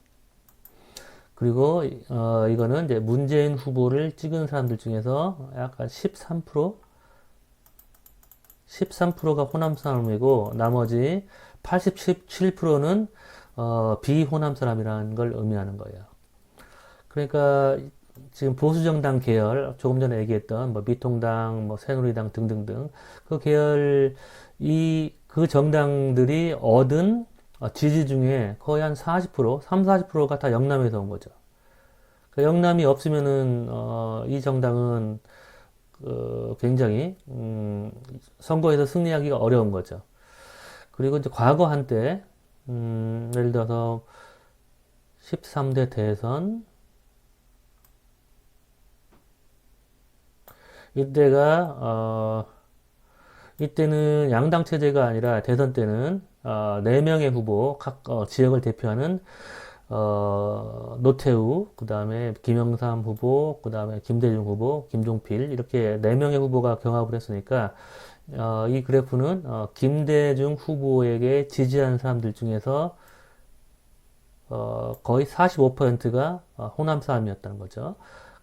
그리고 이거는 이제 문재인 후보를 찍은 사람들 중에서 약간 13%가 호남 사람이고 나머지 87%는 비호남 사람이라는 걸 의미하는 거예요. 그러니까 지금 보수정당 계열, 조금 전에 얘기했던 뭐 미통당, 뭐 새누리당 등등등 그 계열 그 그 정당들이 얻은 지지 중에 거의 한 40%, 3, 40%가 다 영남에서 온 거죠. 그 영남이 없으면은 이 정당은 굉장히 선거에서 승리하기가 어려운 거죠. 그리고 이제 과거 한때 예를 들어서 13대 대선 이때가 이때는 양당 체제가 아니라 대선 때는 4명의 후보 각 지역을 대표하는 노태우, 그 다음에 김영삼 후보, 그 다음에 김대중 후보, 김종필 이렇게 4명의 후보가 경합을 했으니까 이 그래프는 김대중 후보에게 지지한 사람들 중에서 거의 45%가 호남 사람이었다는 거죠.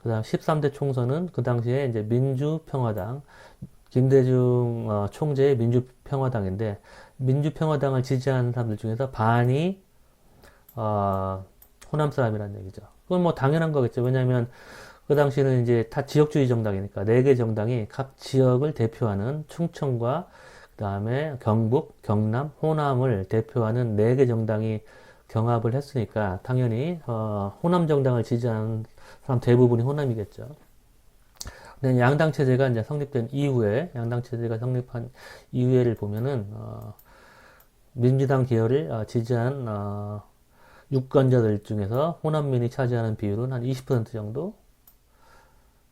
그 다음 13대 총선은 그 당시에 이제 민주평화당, 김대중 총재의 민주평화당인데, 민주평화당을 지지한 사람들 중에서 반이 호남 사람이라는 얘기죠. 그건 뭐 당연한 거겠죠. 왜냐하면 그 당시에는 이제 다 지역주의 정당이니까 4개 정당이 각 지역을 대표하는 충청과 그 다음에 경북, 경남, 호남을 대표하는 4개 정당이 경합을 했으니까 당연히 호남 정당을 지지하는 사람 대부분이 호남이겠죠. 근데 양당 체제가 이제 성립된 이후에 양당 체제가 성립한 이후에를 보면은 민주당 계열을 지지한 유권자들 중에서 호남민이 차지하는 비율은 한 20% 정도.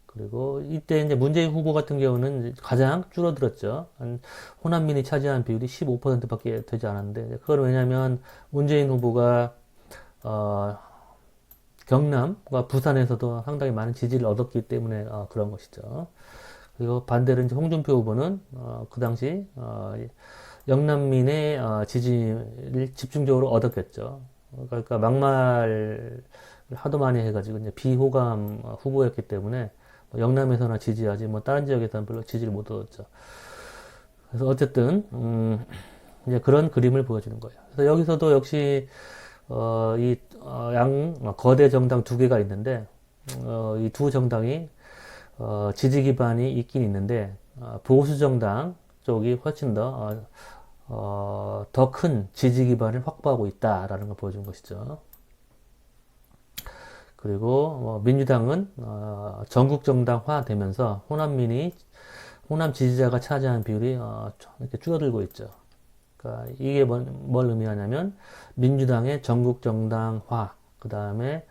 그리고 이때 이제 문재인 후보 같은 경우는 가장 줄어들었죠. 한 호남민이 차지하는 비율이 15%밖에 되지 않았는데, 그걸 왜냐면 문재인 후보가 경남과 부산에서도 상당히 많은 지지를 얻었기 때문에 그런 것이죠. 그리고 반대로 이제 홍준표 후보는 그 당시 영남민의 지지를 집중적으로 얻었겠죠. 그러니까 막말을 하도 많이 해가지고 이제 비호감 후보였기 때문에 뭐 영남에서나 지지하지 뭐 다른 지역에서는 별로 지지를 못 얻었죠. 그래서 어쨌든 이제 그런 그림을 보여주는 거예요. 그래서 여기서도 역시 거대 정당 2개가 있는데 이 두 정당이 지지 기반이 있긴 있는데 보수 정당 쪽이 훨씬 더 큰 지지 기반을 확보하고 있다라는 걸 보여준 것이죠. 그리고 민주당은 전국 정당화 되면서 호남 지지자가 차지하는 비율이 이렇게 줄어들고 있죠. 그러니까 이게 뭘 의미하냐면 민주당의 전국 정당화, 그 다음에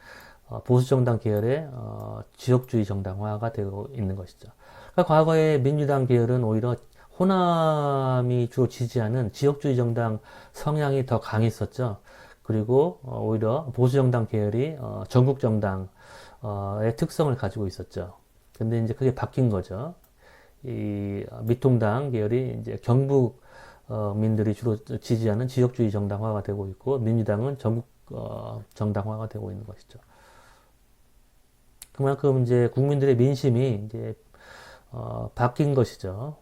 보수 정당 계열의 지역주의 정당화가 되고 있는 것이죠. 그러니까 과거에 민주당 계열은 오히려 호남이 주로 지지하는 지역주의 정당 성향이 더 강했었죠. 그리고 오히려 보수정당 계열이 전국 정당의 특성을 가지고 있었죠. 근데 이제 그게 바뀐 거죠. 이 미통당 계열이 이제 경북 민들이 주로 지지하는 지역주의 정당화가 되고 있고, 민주당은 전국 정당화가 되고 있는 것이죠. 그만큼 이제 국민들의 민심이 이제 바뀐 것이죠.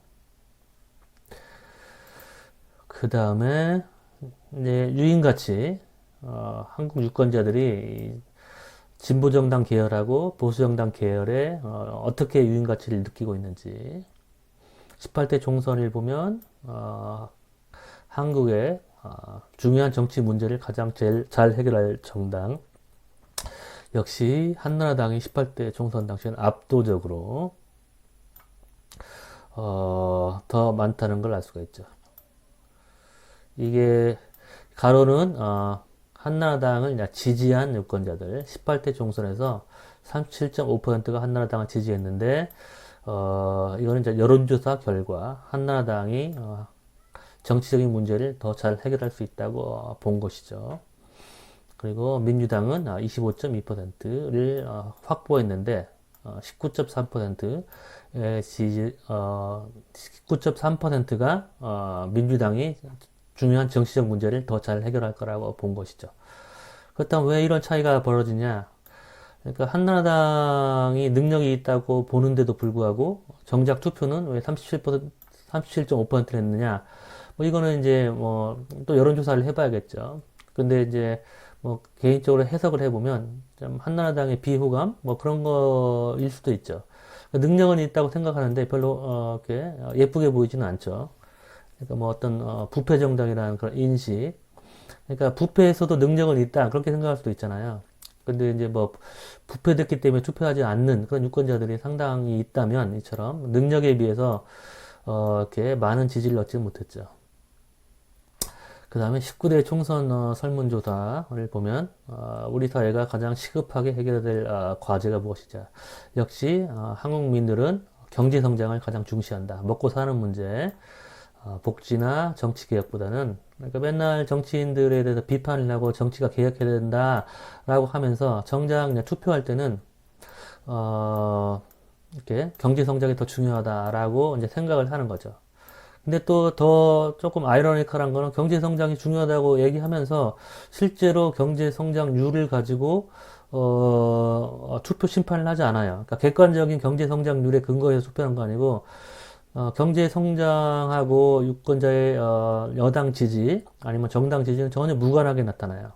그 다음에 이제 유인같이 한국 유권자들이 진보정당 계열하고 보수정당 계열에 어떻게 유인가치를 느끼고 있는지 18대 총선을 보면 한국의 중요한 정치 문제를 가장 제일 잘 해결할 정당 역시 한나라당이 18대 총선 당시에는 압도적으로 더 많다는 걸 알 수가 있죠. 이게 가로는 한나라당을 지지한 유권자들 18대 총선에서 37.5%가 한나라당을 지지했는데 이거는 이제 여론조사 결과 한나라당이 정치적인 문제를 더 잘 해결할 수 있다고 본 것이죠. 그리고 민주당은 25.2%를 확보했는데 19.3%의 지지 19.3%가 민주당이 중요한 정치적 문제를 더 잘 해결할 거라고 본 것이죠. 그렇다면 왜 이런 차이가 벌어지냐? 그러니까 한나라당이 능력이 있다고 보는데도 불구하고 정작 투표는 왜 37.5%를 했느냐? 뭐 이거는 이제 뭐 또 여론조사를 해봐야겠죠. 근데 이제 뭐 개인적으로 해석을 해보면 좀 한나라당의 비호감 뭐 그런 거일 수도 있죠. 능력은 있다고 생각하는데 별로 이렇게 예쁘게 보이지는 않죠. 그러니까 뭐 어떤 부패 정당이라는 그런 인식. 그러니까 부패에서도 능력은 있다 그렇게 생각할 수도 있잖아요. 근데 이제 뭐 부패됐기 때문에 투표하지 않는 그런 유권자들이 상당히 있다면 이처럼 능력에 비해서 이렇게 많은 지지를 얻지 못했죠. 그 다음에 19대 총선 설문조사를 보면 우리 사회가 가장 시급하게 해결해야 될 과제가 무엇이냐. 역시 한국민들은 경제 성장을 가장 중시한다. 먹고 사는 문제, 복지나 정치 개혁보다는 그러니까 맨날 정치인들에 대해서 비판을 하고 정치가 개혁해야 된다라고 하면서 정작 그냥 투표할 때는 이렇게 경제 성장이 더 중요하다라고 이제 생각을 하는 거죠. 근데 또 더 조금 아이러니컬한 거는 경제 성장이 중요하다고 얘기하면서 실제로 경제 성장률을 가지고 투표 심판을 하지 않아요. 그러니까 객관적인 경제 성장률에 근거해서 투표하는 거 아니고 경제 성장하고 유권자의 여당 지지 아니면 정당 지지는 전혀 무관하게 나타나요.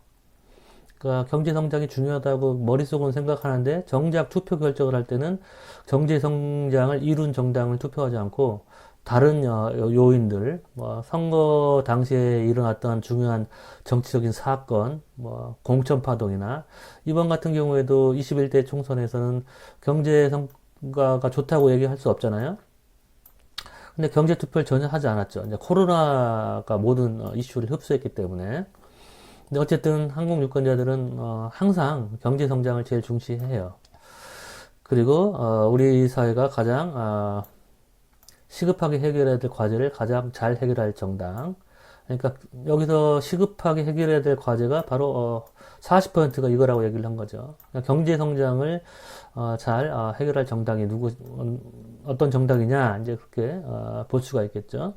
그러니까 경제 성장이 중요하다고 머릿속은 생각하는데 정작 투표 결정을 할 때는 경제 성장을 이룬 정당을 투표하지 않고 다른 요인들, 뭐 선거 당시에 일어났던 중요한 정치적인 사건, 뭐 공천 파동이나 이번 같은 경우에도 21대 총선에서는 경제 성과가 좋다고 얘기할 수 없잖아요. 근데 경제 투표를 전혀 하지 않았죠. 이제 코로나가 모든 이슈를 흡수했기 때문에. 근데 어쨌든 한국 유권자들은 항상 경제 성장을 제일 중시해요. 그리고 우리 사회가 가장 시급하게 해결해야 될 과제를 가장 잘 해결할 정당. 그러니까 여기서 시급하게 해결해야 될 과제가 바로 40%가 이거라고 얘기를 한 거죠. 그러니까 경제 성장을 잘 해결할 정당이 어떤 정당이냐 이제 그렇게 볼 수가 있겠죠.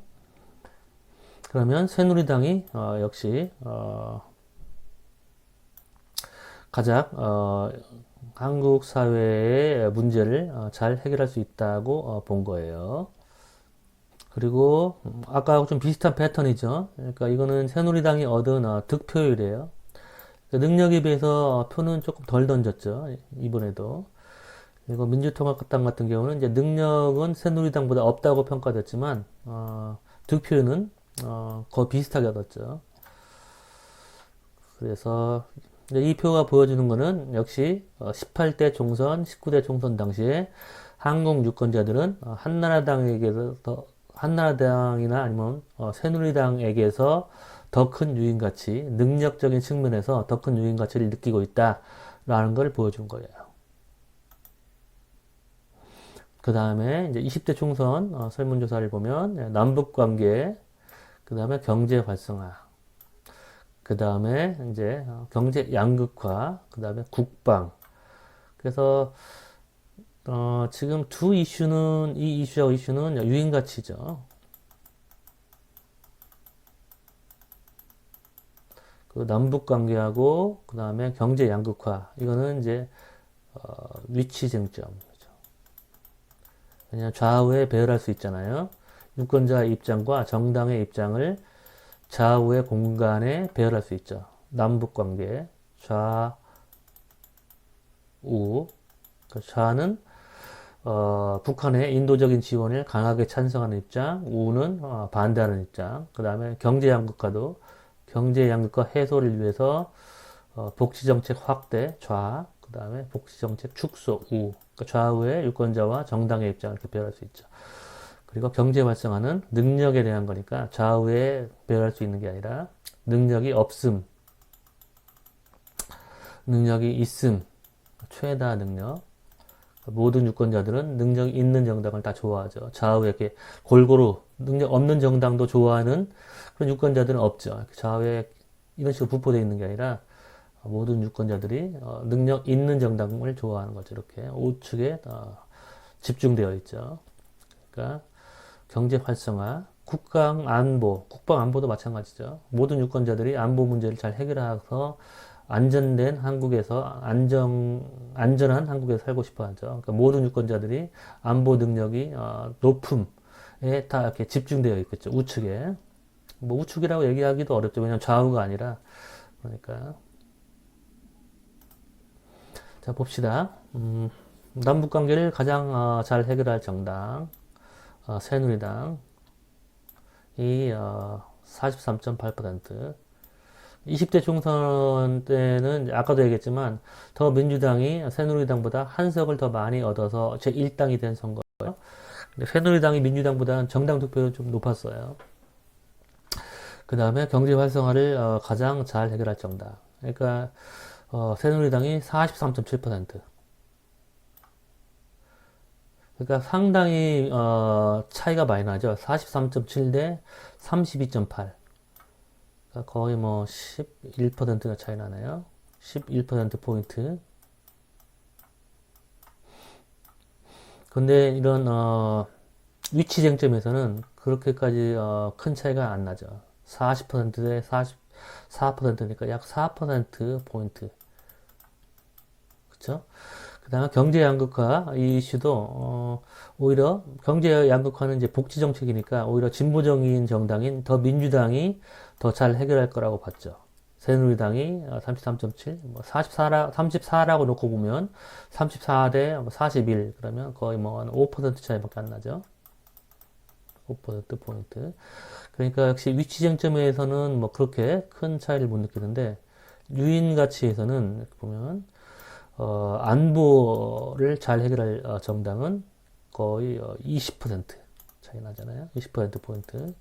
그러면 새누리당이 역시 가장 한국 사회의 문제를 잘 해결할 수 있다고 본 거예요. 그리고 아까하고 좀 비슷한 패턴이죠. 그러니까 이거는 새누리당이 얻은 득표율이에요. 그러니까 능력에 비해서 표는 조금 덜 던졌죠. 이번에도. 그리고 민주통합당 같은 경우는 이제 능력은 새누리당보다 없다고 평가됐지만 득표율은 거의 비슷하게 얻었죠. 그래서 이 표가 보여주는 거는 역시 18대 총선, 19대 총선 당시에 한국 유권자들은 한나라당이나 아니면 새누리당에게서 더 큰 유인가치, 능력적인 측면에서 더 큰 유인가치를 느끼고 있다라는 걸 보여준 거예요. 그 다음에 이제 20대 총선 설문조사를 보면 남북 관계, 그 다음에 경제 활성화, 그 다음에 이제 경제 양극화, 그 다음에 국방. 그래서 지금 이 이슈하고 이슈는 유인가치죠. 그 남북 관계하고 그 다음에 경제 양극화. 이거는 이제 위치 쟁점이죠. 왜냐하면 좌우에 배열할 수 있잖아요. 유권자의 입장과 정당의 입장을 좌우의 공간에 배열할 수 있죠. 남북 관계, 좌우. 그 좌는 북한의 인도적인 지원을 강하게 찬성하는 입장, 우는 반대하는 입장. 그 다음에 경제 양극화도 경제 양극화 해소를 위해서 복지 정책 확대, 좌. 그 다음에 복지 정책 축소, 우. 그러니까 좌우의 유권자와 정당의 입장을 이렇게 배열할 수 있죠. 그리고 경제 활성화는 능력에 대한 거니까 좌우에 배열할 수 있는 게 아니라 능력이 없음, 능력이 있음, 최다 능력. 모든 유권자들은 능력이 있는 정당을 다 좋아하죠. 좌우에 이렇게 골고루 능력 없는 정당도 좋아하는 그런 유권자들은 없죠. 좌우에 이런 식으로 분포되어 있는 게 아니라 모든 유권자들이 능력 있는 정당을 좋아하는 거죠. 이렇게 우측에 집중되어 있죠. 그러니까 경제 활성화, 국방 안보도 마찬가지죠. 모든 유권자들이 안보 문제를 잘 해결해서 안전한 한국에서 살고 싶어 하죠. 그러니까 모든 유권자들이 안보 능력이 높음에 다 이렇게 집중되어 있겠죠. 우측에. 뭐 우측이라고 얘기하기도 어렵죠. 왜냐하면 좌우가 아니라. 그러니까. 자, 봅시다. 남북 관계를 가장 잘 해결할 정당, 새누리당. 43.8%. 20대 총선 때는 아까도 얘기했지만 더 민주당이 새누리당보다 한 석을 더 많이 얻어서 제1당이 된 선거예요. 근데 새누리당이 민주당보다는 정당 투표율은 좀 높았어요. 그 다음에 경제 활성화를 가장 잘 해결할 정당. 그러니까 새누리당이 43.7%. 그러니까 상당히 차이가 많이 나죠. 43.7 대 32.8. 그러니까 거의 뭐 11%가 차이 나네요. 11%포인트. 근데 이런 위치 쟁점에서는 그렇게까지 큰 차이가 안 나죠. 40%대 44%니까 약 4%포인트. 그쵸? 그 다음에 경제 양극화 이 이슈도 오히려 경제 양극화는 이제 복지 정책이니까 오히려 진보적인 정당인 더 민주당이 더 잘 해결할 거라고 봤죠. 새누리당이 33.7, 뭐 34라고 놓고 보면 34대 41 그러면 거의 뭐 한 5% 차이밖에 안 나죠. 5%포인트. 그러니까 역시 위치 쟁점에서는 뭐 그렇게 큰 차이를 못 느끼는데 유인 가치에서는 보면 안보를 잘 해결할 정당은 거의 20% 차이 나잖아요. 20%포인트.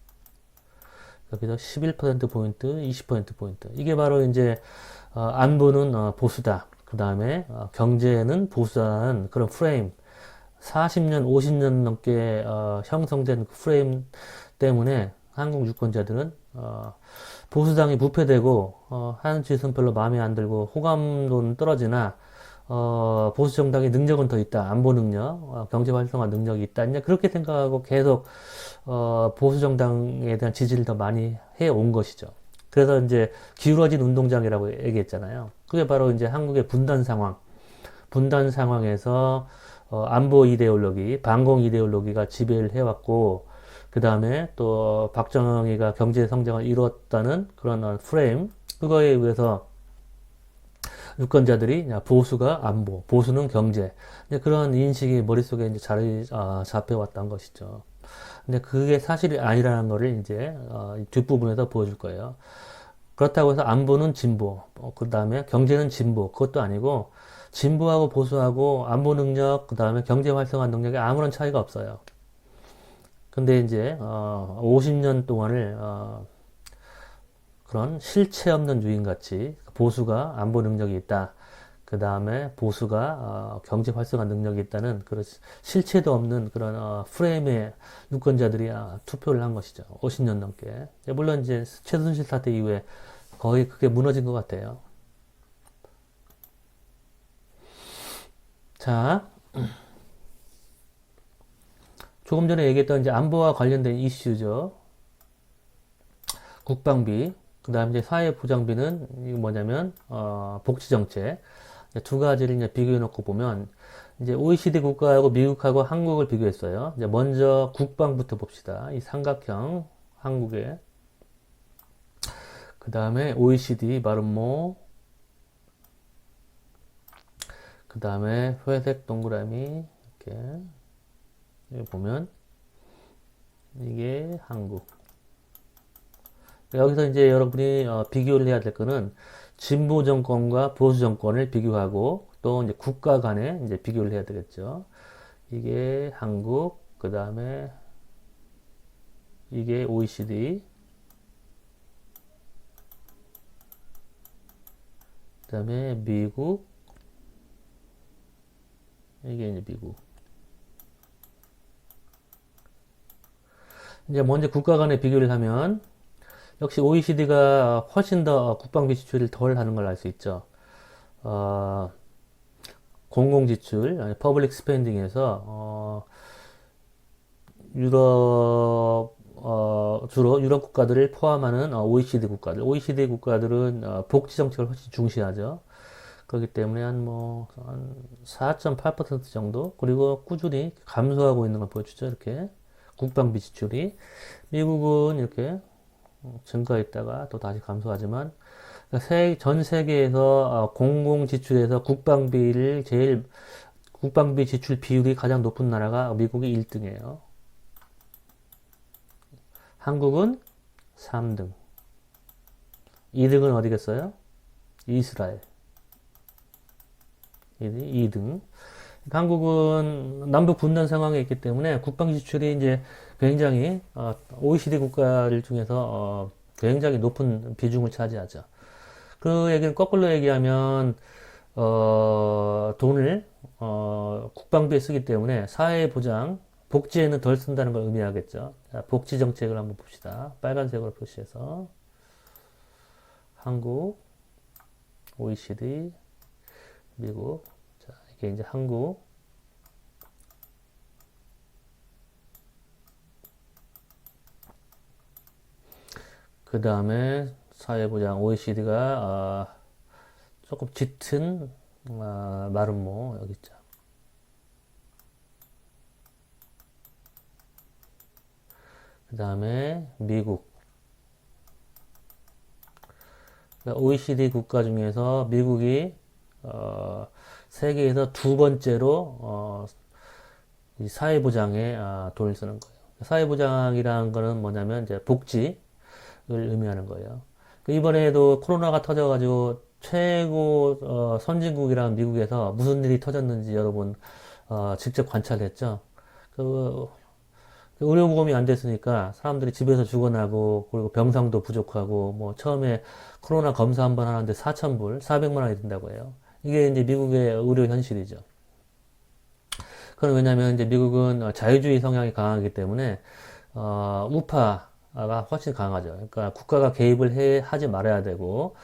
여기서 11%포인트, 20%포인트. 이게 바로 이제, 안보는 보수다. 그 다음에, 경제는 보수다는 그런 프레임. 40년, 50년 넘게, 형성된 그 프레임 때문에 한국 유권자들은, 보수당이 부패되고, 하는 짓은 별로 마음에 안 들고, 호감도는 떨어지나, 보수 정당의 능력은 더 있다. 안보 능력, 경제 활성화 능력이 있다. 이제 그렇게 생각하고 계속, 보수 정당에 대한 지지를 더 많이 해 온 것이죠. 그래서 이제 기울어진 운동장이라고 얘기했잖아요. 그게 바로 이제 한국의 분단 상황에서 안보 이데올로기, 반공 이데올로기가 지배를 해왔고, 그 다음에 또 박정희가 경제 성장을 이루었다는 그런 프레임, 그거에 의해서 유권자들이 보수가 안보, 보수는 경제, 그런 인식이 머릿속에 이제 자리 잡혀왔던 것이죠. 근데 그게 사실이 아니라는 거를 이제 뒷부분에서 보여줄 거예요. 그렇다고 해서 안보는 진보, 그 다음에 경제는 진보, 그것도 아니고 진보하고 보수하고 안보 능력, 그 다음에 경제 활성화 능력에 아무런 차이가 없어요. 근데 이제 50년 동안을 그런 실체 없는 유인같이 보수가 안보 능력이 있다. 그 다음에 보수가 경제 활성화 능력이 있다는 그런 실체도 없는 그런 프레임의 유권자들이 투표를 한 것이죠. 50년 넘게. 물론 이제 최순실 사태 이후에 거의 그게 무너진 것 같아요. 자, 조금 전에 얘기했던 이제 안보와 관련된 이슈죠. 국방비, 그 다음 이제 사회보장비는 이게 뭐냐면 복지정책. 두 가지를 이제 비교해 놓고 보면 이제 OECD 국가하고 미국하고 한국을 비교했어요. 이제 먼저 국방부터 봅시다. 이 삼각형 한국에 그 다음에 OECD 마름모 그 다음에 회색 동그라미 이렇게 여기 보면 이게 한국. 여기서 이제 여러분이 비교를 해야 될 거는 진보 정권과 보수 정권을 비교하고 또 이제 국가 간에 이제 비교를 해야 되겠죠. 이게 한국, 그 다음에 이게 OECD, 그 다음에 미국, 이게 이제 미국. 이제 먼저 국가 간에 비교를 하면 역시 OECD가 훨씬 더 국방비 지출을 덜 하는 걸 알 수 있죠. 공공지출, 퍼블릭 스펜딩에서 유럽 주로 유럽 국가들을 포함하는 OECD 국가들은 복지 정책을 훨씬 중시하죠. 그렇기 때문에 한 4.8% 정도 그리고 꾸준히 감소하고 있는 걸 보여주죠. 이렇게 국방비 지출이 미국은 이렇게 증가해 있다가 또 다시 감소하지만 전 세계에서 공공 지출에서 국방비 지출 비율이 가장 높은 나라가 미국이 1등이에요. 한국은 3등. 2등은 어디겠어요? 이스라엘. 2등. 한국은 남북 분단 상황에 있기 때문에 국방 지출이 이제 굉장히 OECD 국가들 중에서 굉장히 높은 비중을 차지하죠. 그 얘기는 거꾸로 얘기하면 돈을 국방비에 쓰기 때문에 사회보장, 복지에는 덜 쓴다는 걸 의미하겠죠. 자, 복지 정책을 한번 봅시다. 빨간색으로 표시해서 한국, OECD, 미국. 자, 이게 이제 한국. 그 다음에 사회보장 OECD가 조금 짙은 마름모 여기 있죠. 그 다음에 미국. OECD 국가 중에서 미국이 세계에서 두 번째로 이 사회보장에 돈을 쓰는 거예요. 사회보장이라는 거는 뭐냐면 이제 복지를 의미하는 거예요. 이번에도 코로나가 터져가지고 최고 선진국이란 미국에서 무슨 일이 터졌는지 여러분 직접 관찰했죠. 그 의료보험이 안 됐으니까 사람들이 집에서 죽어나고 그리고 병상도 부족하고 뭐 처음에 코로나 검사 한 번 하는데 4,000불, 400만 원이 든다고 해요. 이게 이제 미국의 의료 현실이죠. 그건 왜냐면 이제 미국은 자유주의 성향이 강하기 때문에 우파가 훨씬 강하죠. 그러니까 국가가 개입을 하지 말아야 되고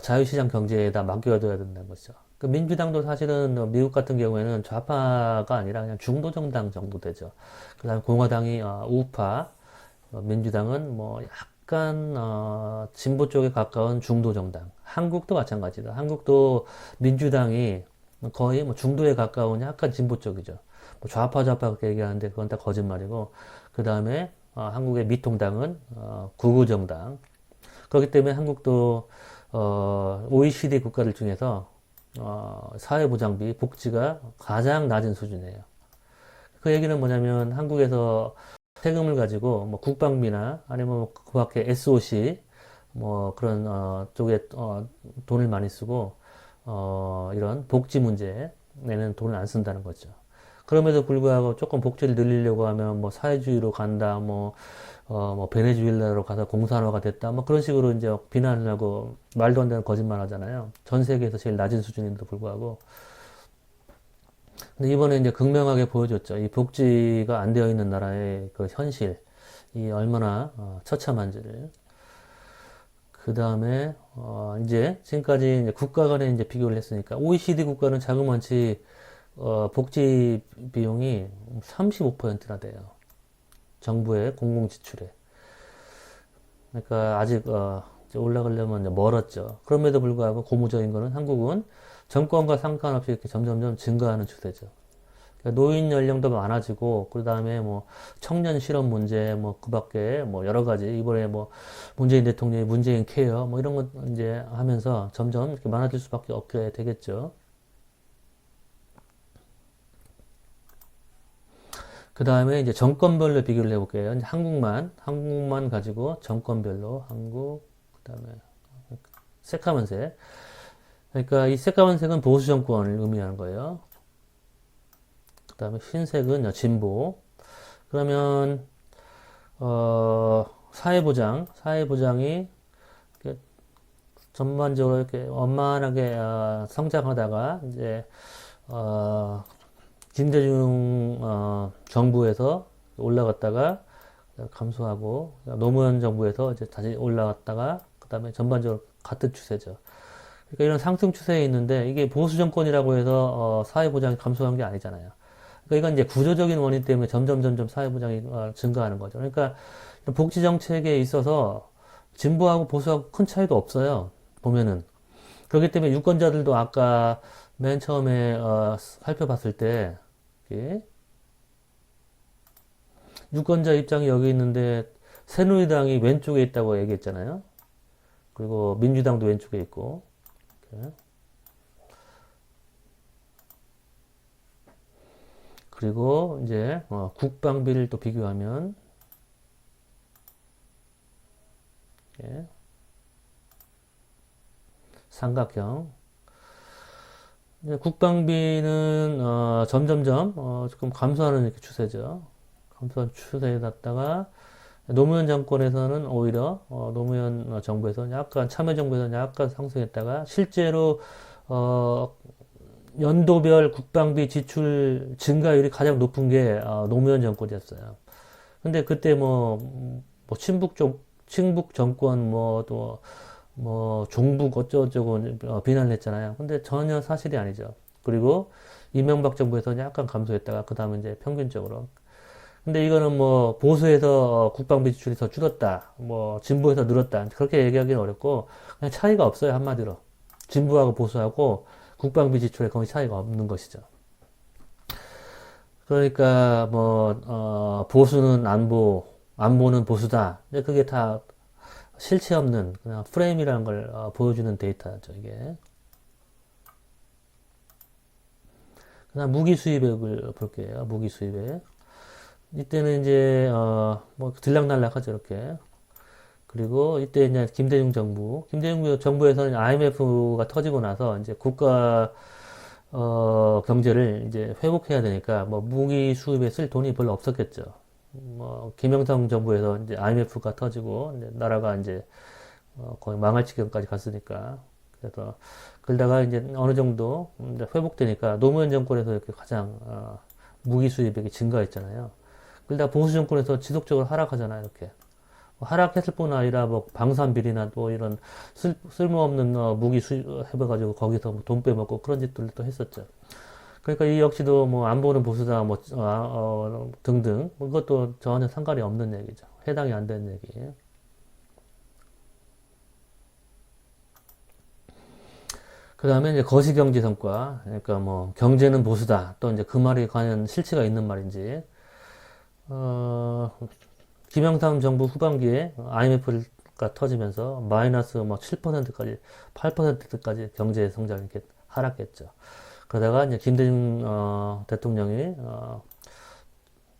자유시장 경제에다 맡겨둬야 된다는 거죠. 그 민주당도 사실은 미국 같은 경우에는 좌파가 아니라 그냥 중도 정당 정도 되죠. 그다음에 공화당이 우파, 민주당은 뭐 약간 진보 쪽에 가까운 중도 정당. 한국도 마찬가지다. 한국도 민주당이 거의 뭐 중도에 가까운 약간 진보 쪽이죠. 뭐 좌파 그렇게 얘기하는데 그건 다 거짓말이고. 그 다음에 한국의 미통당은 구구 정당. 그렇기 때문에 한국도 OECD 국가들 중에서 사회보장비, 복지가 가장 낮은 수준이에요. 그 얘기는 뭐냐면 한국에서 세금을 가지고 뭐 국방비나 아니면 그 밖에 SOC 뭐 그런 쪽에 돈을 많이 쓰고 이런 복지 문제에는 돈을 안 쓴다는 거죠. 그럼에도 불구하고 조금 복지를 늘리려고 하면 뭐 사회주의로 간다, 뭐 베네수엘라로 가서 공산화가 됐다, 뭐 그런 식으로 이제 비난을 하고 말도 안 되는 거짓말 하잖아요. 전 세계에서 제일 낮은 수준인데도 불구하고. 근데 이번에 이제 극명하게 보여줬죠. 이 복지가 안 되어 있는 나라의 그 현실, 이 얼마나 처참한지를. 그 다음에 이제 지금까지 이제 국가 간에 이제 비교를 했으니까 OECD 국가는 자그마치 복지 비용이 35%나 돼요. 정부의 공공 지출에. 그러니까 아직 이제 올라가려면 이제 멀었죠. 그럼에도 불구하고 고무적인 거는 한국은 정권과 상관없이 이렇게 점점점 증가하는 추세죠. 그러니까 노인 연령도 많아지고 그 다음에 뭐 청년 실업 문제 뭐 그밖에 뭐 여러 가지 이번에 뭐 문재인 대통령이 문재인 케어 뭐 이런 거 이제 하면서 점점 이렇게 많아질 수밖에 없게 되겠죠. 그 다음에 이제 정권별로 비교를 해볼게요. 이제 한국만 가지고 정권별로 한국, 그 다음에 새까만 색. 그러니까 이 새까만 색은 보수 정권을 의미하는 거예요. 그 다음에 흰색은 진보. 그러면 사회보장이 이렇게 전반적으로 이렇게 원만하게 성장하다가 이제 어, 김대중 정부에서 올라갔다가 감소하고 노무현 정부에서 이제 다시 올라갔다가 그다음에 전반적으로 같은 추세죠. 그러니까 이런 상승 추세에 있는데 이게 보수 정권이라고 해서 사회보장이 감소한 게 아니잖아요. 그러니까 이건 이제 구조적인 원인 때문에 점점 사회보장이 증가하는 거죠. 그러니까 복지 정책에 있어서 진보하고 보수하고 큰 차이도 없어요. 보면은. 그렇기 때문에 유권자들도 아까 맨 처음에 살펴봤을 때 이렇게 유권자 입장이 여기 있는데 새누리당이 왼쪽에 있다고 얘기했잖아요. 그리고 민주당도 왼쪽에 있고. 이렇게. 그리고 이제 국방비를 또 비교하면 이렇게 삼각형. 이제 국방비는 점점점 조금 감소하는 이렇게 추세죠. 감소한 추세에 났다가 노무현 정권에서는 오히려 노무현 정부에서 약간 참여정부에서는 약간 상승했다가 실제로 연도별 국방비 지출 증가율이 가장 높은 게 노무현 정권이었어요. 근데 그때 뭐 친북 정권 뭐 종북 어쩌고저쩌고 비난을 했잖아요. 근데 전혀 사실이 아니죠. 그리고 이명박 정부에서 약간 감소했다가 그 다음에 이제 평균적으로. 근데 이거는 뭐 보수에서 국방비 지출이 더 줄었다, 뭐 진보에서 늘었다 그렇게 얘기하기는 어렵고 그냥 차이가 없어요 한마디로. 진보하고 보수하고 국방비 지출에 거의 차이가 없는 것이죠. 그러니까 뭐 보수는 안보는 보수다. 근데 그게 다 실체 없는 그냥 프레임이라는 걸 보여주는 데이터죠 이게. 그다음 무기 수입액을 볼게요. 무기 수입액. 이때는 이제 뭐 들락날락하죠 이렇게. 그리고 이때 이제 김대중 정부에서는 IMF가 터지고 나서 이제 국가 경제를 이제 회복해야 되니까 뭐 무기 수입에 쓸 돈이 별로 없었겠죠. 뭐 김영삼 정부에서 이제 IMF가 터지고 이제 나라가 이제 거의 망할 지경까지 갔으니까. 그래서 그러다가 이제 어느 정도 이제 회복되니까 노무현 정권에서 이렇게 가장 무기 수입액이 증가했잖아요. 그러다 보수 정권에서 지속적으로 하락하잖아요, 이렇게. 하락했을 뿐 아니라 뭐 방산비리나 또 이런 쓸모없는 무기 수입해가지고 거기서 뭐돈 빼먹고 그런 짓들을 또 했었죠. 그러니까 이 역시도 뭐 안보는 보수다 뭐 등등 뭐 이것도 전혀 상관이 없는 얘기죠. 해당이 안 되는 얘기예요. 그 다음에 이제 거시경제 성과. 그러니까 뭐 경제는 보수다. 또 이제 그 말이 과연 실체가 있는 말인지. 어, 김영삼 정부 후반기에 IMF가 터지면서 마이너스 뭐 7%까지 8%까지 경제 성장이 이렇게 하락했죠. 그러다가 이제 김대중 대통령이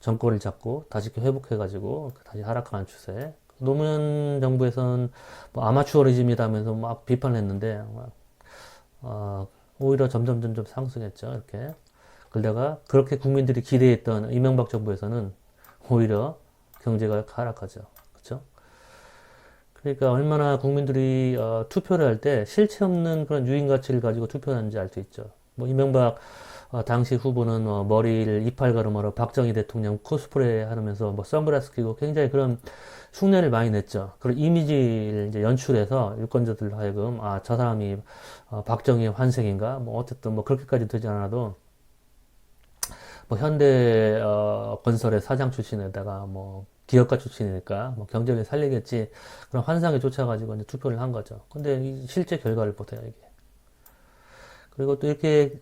정권을 잡고 다시 이렇게 회복해가지고 다시 하락하는 추세. 노무현 정부에서는 뭐 아마추어리즘이라면서 막 비판했는데 오히려 점점 상승했죠. 이렇게. 그러다가 그렇게 국민들이 기대했던 이명박 정부에서는 오히려 경제가 하락하죠. 그렇죠? 그러니까 얼마나 국민들이 투표를 할 때 실체 없는 그런 유인 가치를 가지고 투표하는지 알 수 있죠. 뭐 이명박 당시 후보는 머리를 이팔 가르마로 박정희 대통령 코스프레 하면서 뭐 선글라스 끼고 굉장히 그런 흉내를 많이 냈죠. 그런 이미지를 이제 연출해서 유권자들 하여금 저 사람이 박정희의 환생인가 뭐 어쨌든 뭐 그렇게까지 되지 않아도 뭐 현대 건설의 사장 출신에다가 뭐 기업가 출신이니까 뭐 경제를 살리겠지 그런 환상에 쫓아가지고 이제 투표를 한 거죠. 근데 이 실제 결과를 보세요 이게. 그리고 또 이렇게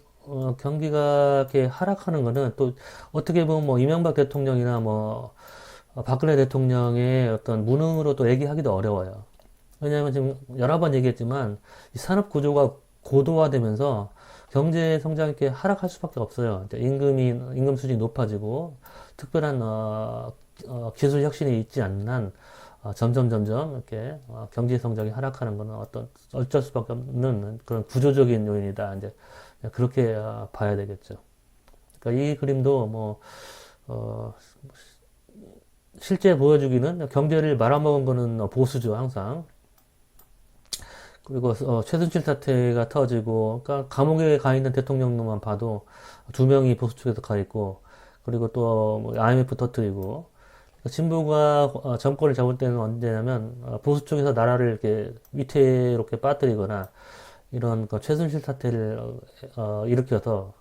경기가 이렇게 하락하는 거는 또 어떻게 보면 뭐 이명박 대통령이나 뭐 박근혜 대통령의 어떤 무능으로 또 얘기하기도 어려워요. 왜냐하면 지금 여러 번 얘기했지만 이 산업 구조가 고도화되면서 경제 성장이 이렇게 하락할 수밖에 없어요. 이제 임금 수준이 높아지고 특별한 기술 혁신이 있지 않는 한 점점 이렇게 경제 성장이 하락하는 것은 어쩔 수밖에 없는 그런 구조적인 요인이다. 이제 그렇게 봐야 되겠죠. 그러니까 이 그림도 뭐 실제 보여주기는 경제를 말아먹은 거는 보수죠, 항상. 그리고 최순실 사태가 터지고, 그러니까 감옥에 가 있는 대통령만 봐도 두 명이 보수 쪽에서 가 있고, 그리고 또 IMF 터뜨리고, 진보가 정권을 잡을 때는 언제냐면 보수 쪽에서 나라를 이렇게 위태롭게 빠뜨리거나 이런 최순실 사태를 일으켜서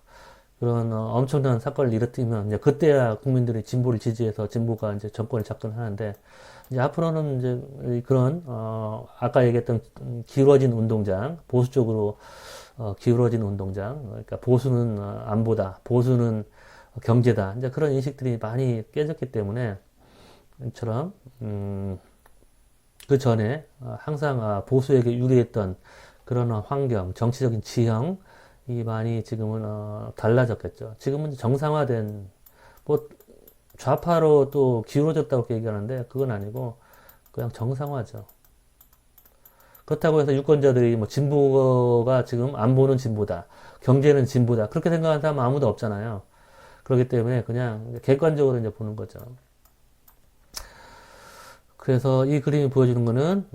그런 엄청난 사건을 일으키면 이제 그때야 국민들이 진보를 지지해서 진보가 이제 정권을 잡긴 하는데 이제 앞으로는 이제 그런 아까 얘기했던 기울어진 운동장 보수 쪽으로 기울어진 운동장 그러니까 보수는 안보다 보수는 경제다 이제 그런 인식들이 많이 깨졌기 때문에 이처럼 그 전에 항상 보수에게 유리했던 그런 환경 정치적인 지형 이 많이 지금은 달라졌겠죠. 지금은 정상화된 뭐 좌파로 또 기울어졌다고 얘기하는데 그건 아니고 그냥 정상화죠. 그렇다고 해서 유권자들이 뭐 진보가 지금 안보는 진보다, 경제는 진보다 그렇게 생각하는 사람 아무도 없잖아요. 그렇기 때문에 그냥 객관적으로 이제 보는 거죠. 그래서 이 그림이 보여주는 거는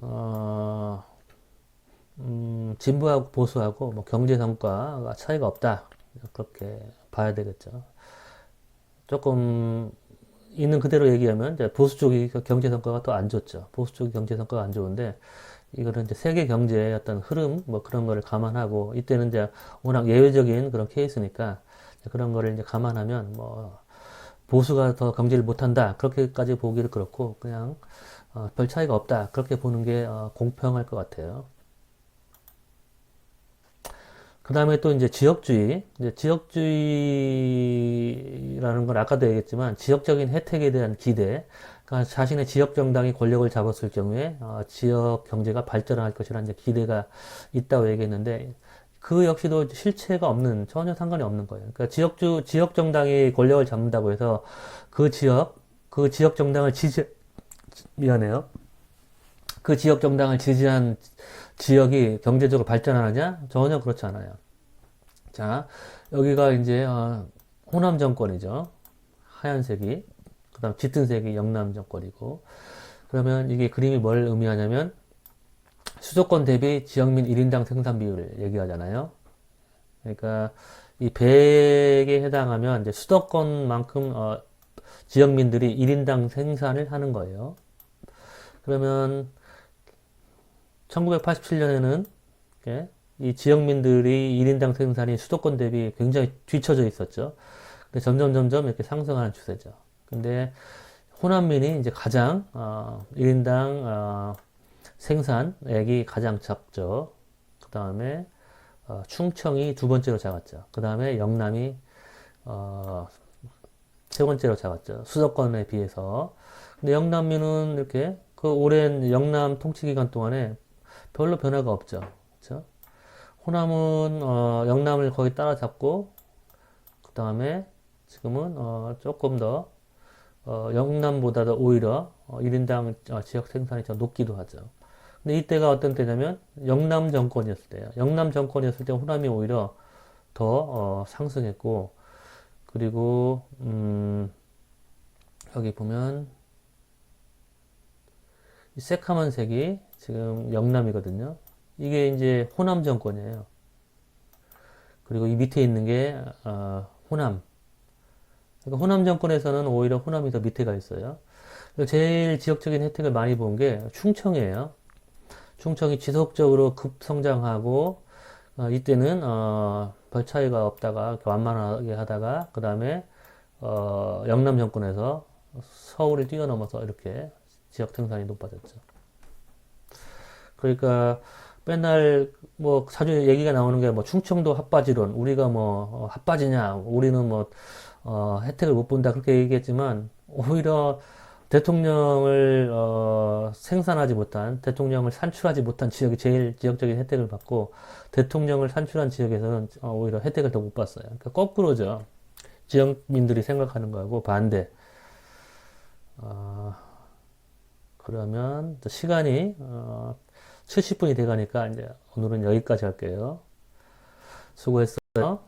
진보하고 보수하고 뭐 경제 성과가 차이가 없다. 그렇게 봐야 되겠죠. 조금 있는 그대로 얘기하면 이제 보수 쪽이 경제 성과가 또 안 좋죠. 보수 쪽이 경제 성과가 안 좋은데 이거는 이제 세계 경제의 어떤 흐름 뭐 그런 거를 감안하고 이때는 이제 워낙 예외적인 그런 케이스니까 그런 거를 이제 감안하면 뭐 보수가 더 경제를 못한다 그렇게까지 보기를 그렇고 그냥 별 차이가 없다 그렇게 보는 게 공평할 것 같아요. 그 다음에 또 이제 지역주의. 이제 지역주의라는 건 아까도 얘기했지만 지역적인 혜택에 대한 기대. 그러니까 자신의 지역 정당이 권력을 잡았을 경우에 지역 경제가 발전할 것이라는 이제 기대가 있다고 얘기했는데 그 역시도 실체가 없는 전혀 상관이 없는 거예요. 그러니까 지역 정당이 권력을 잡는다고 해서 그 지역 정당을 미안해요. 그 지역 정당을 지지한 지역이 경제적으로 발전하느냐? 전혀 그렇지 않아요. 자, 여기가 이제 호남 정권이죠. 하얀색이. 그 다음 짙은 색이 영남 정권이고. 그러면 이게 그림이 뭘 의미하냐면 수도권 대비 지역민 1인당 생산 비율을 얘기하잖아요. 그러니까 이 100에 해당하면 이제 수도권만큼 지역민들이 1인당 생산을 하는 거예요. 그러면 1987년에는 이 지역민들이 1인당 생산이 수도권 대비 굉장히 뒤처져 있었죠. 근데 점점 이렇게 상승하는 추세죠. 근데 호남민이 이제 가장 1인당 생산액이 가장 작죠. 그 다음에 충청이 두 번째로 작았죠. 그 다음에 영남이 세 번째로 작았죠. 수도권에 비해서. 근데 영남민은 이렇게 그 오랜 영남 통치 기간 동안에 별로 변화가 없죠. 그렇죠? 호남은 영남을 거의 따라잡고 그 다음에 지금은 조금 더 영남보다도 오히려 1인당 지역 생산이 더 높기도 하죠. 근데 이때가 어떤 때냐면 영남 정권이었을 때예요. 영남 정권이었을 때 호남이 오히려 더 상승했고 그리고 여기 보면 이 새카만 색이 지금 영남이거든요. 이게 이제 호남 정권이에요. 그리고 이 밑에 있는 게 호남. 그러니까 호남 정권에서는 오히려 호남이 더 밑에가 있어요. 제일 지역적인 혜택을 많이 본 게 충청이에요. 충청이 지속적으로 급성장하고 이때는 별 차이가 없다가 완만하게 하다가 그 다음에 영남 정권에서 서울을 뛰어넘어서 이렇게 지역 생산이 높아졌죠. 그러니까 맨날 뭐 자주 얘기가 나오는 게 뭐 충청도 핫바지론 우리가 뭐 핫바지냐 우리는 뭐 혜택을 못 본다 그렇게 얘기했지만 오히려 대통령을 생산하지 못한 대통령을 산출하지 못한 지역이 제일 지역적인 혜택을 받고 대통령을 산출한 지역에서는 오히려 혜택을 더 못 봤어요. 그러니까 거꾸로죠. 지역민들이 생각하는 거하고 반대. 그러면 또 시간이 70분이 돼가니까 이제 오늘은 여기까지 할게요. 수고했어요.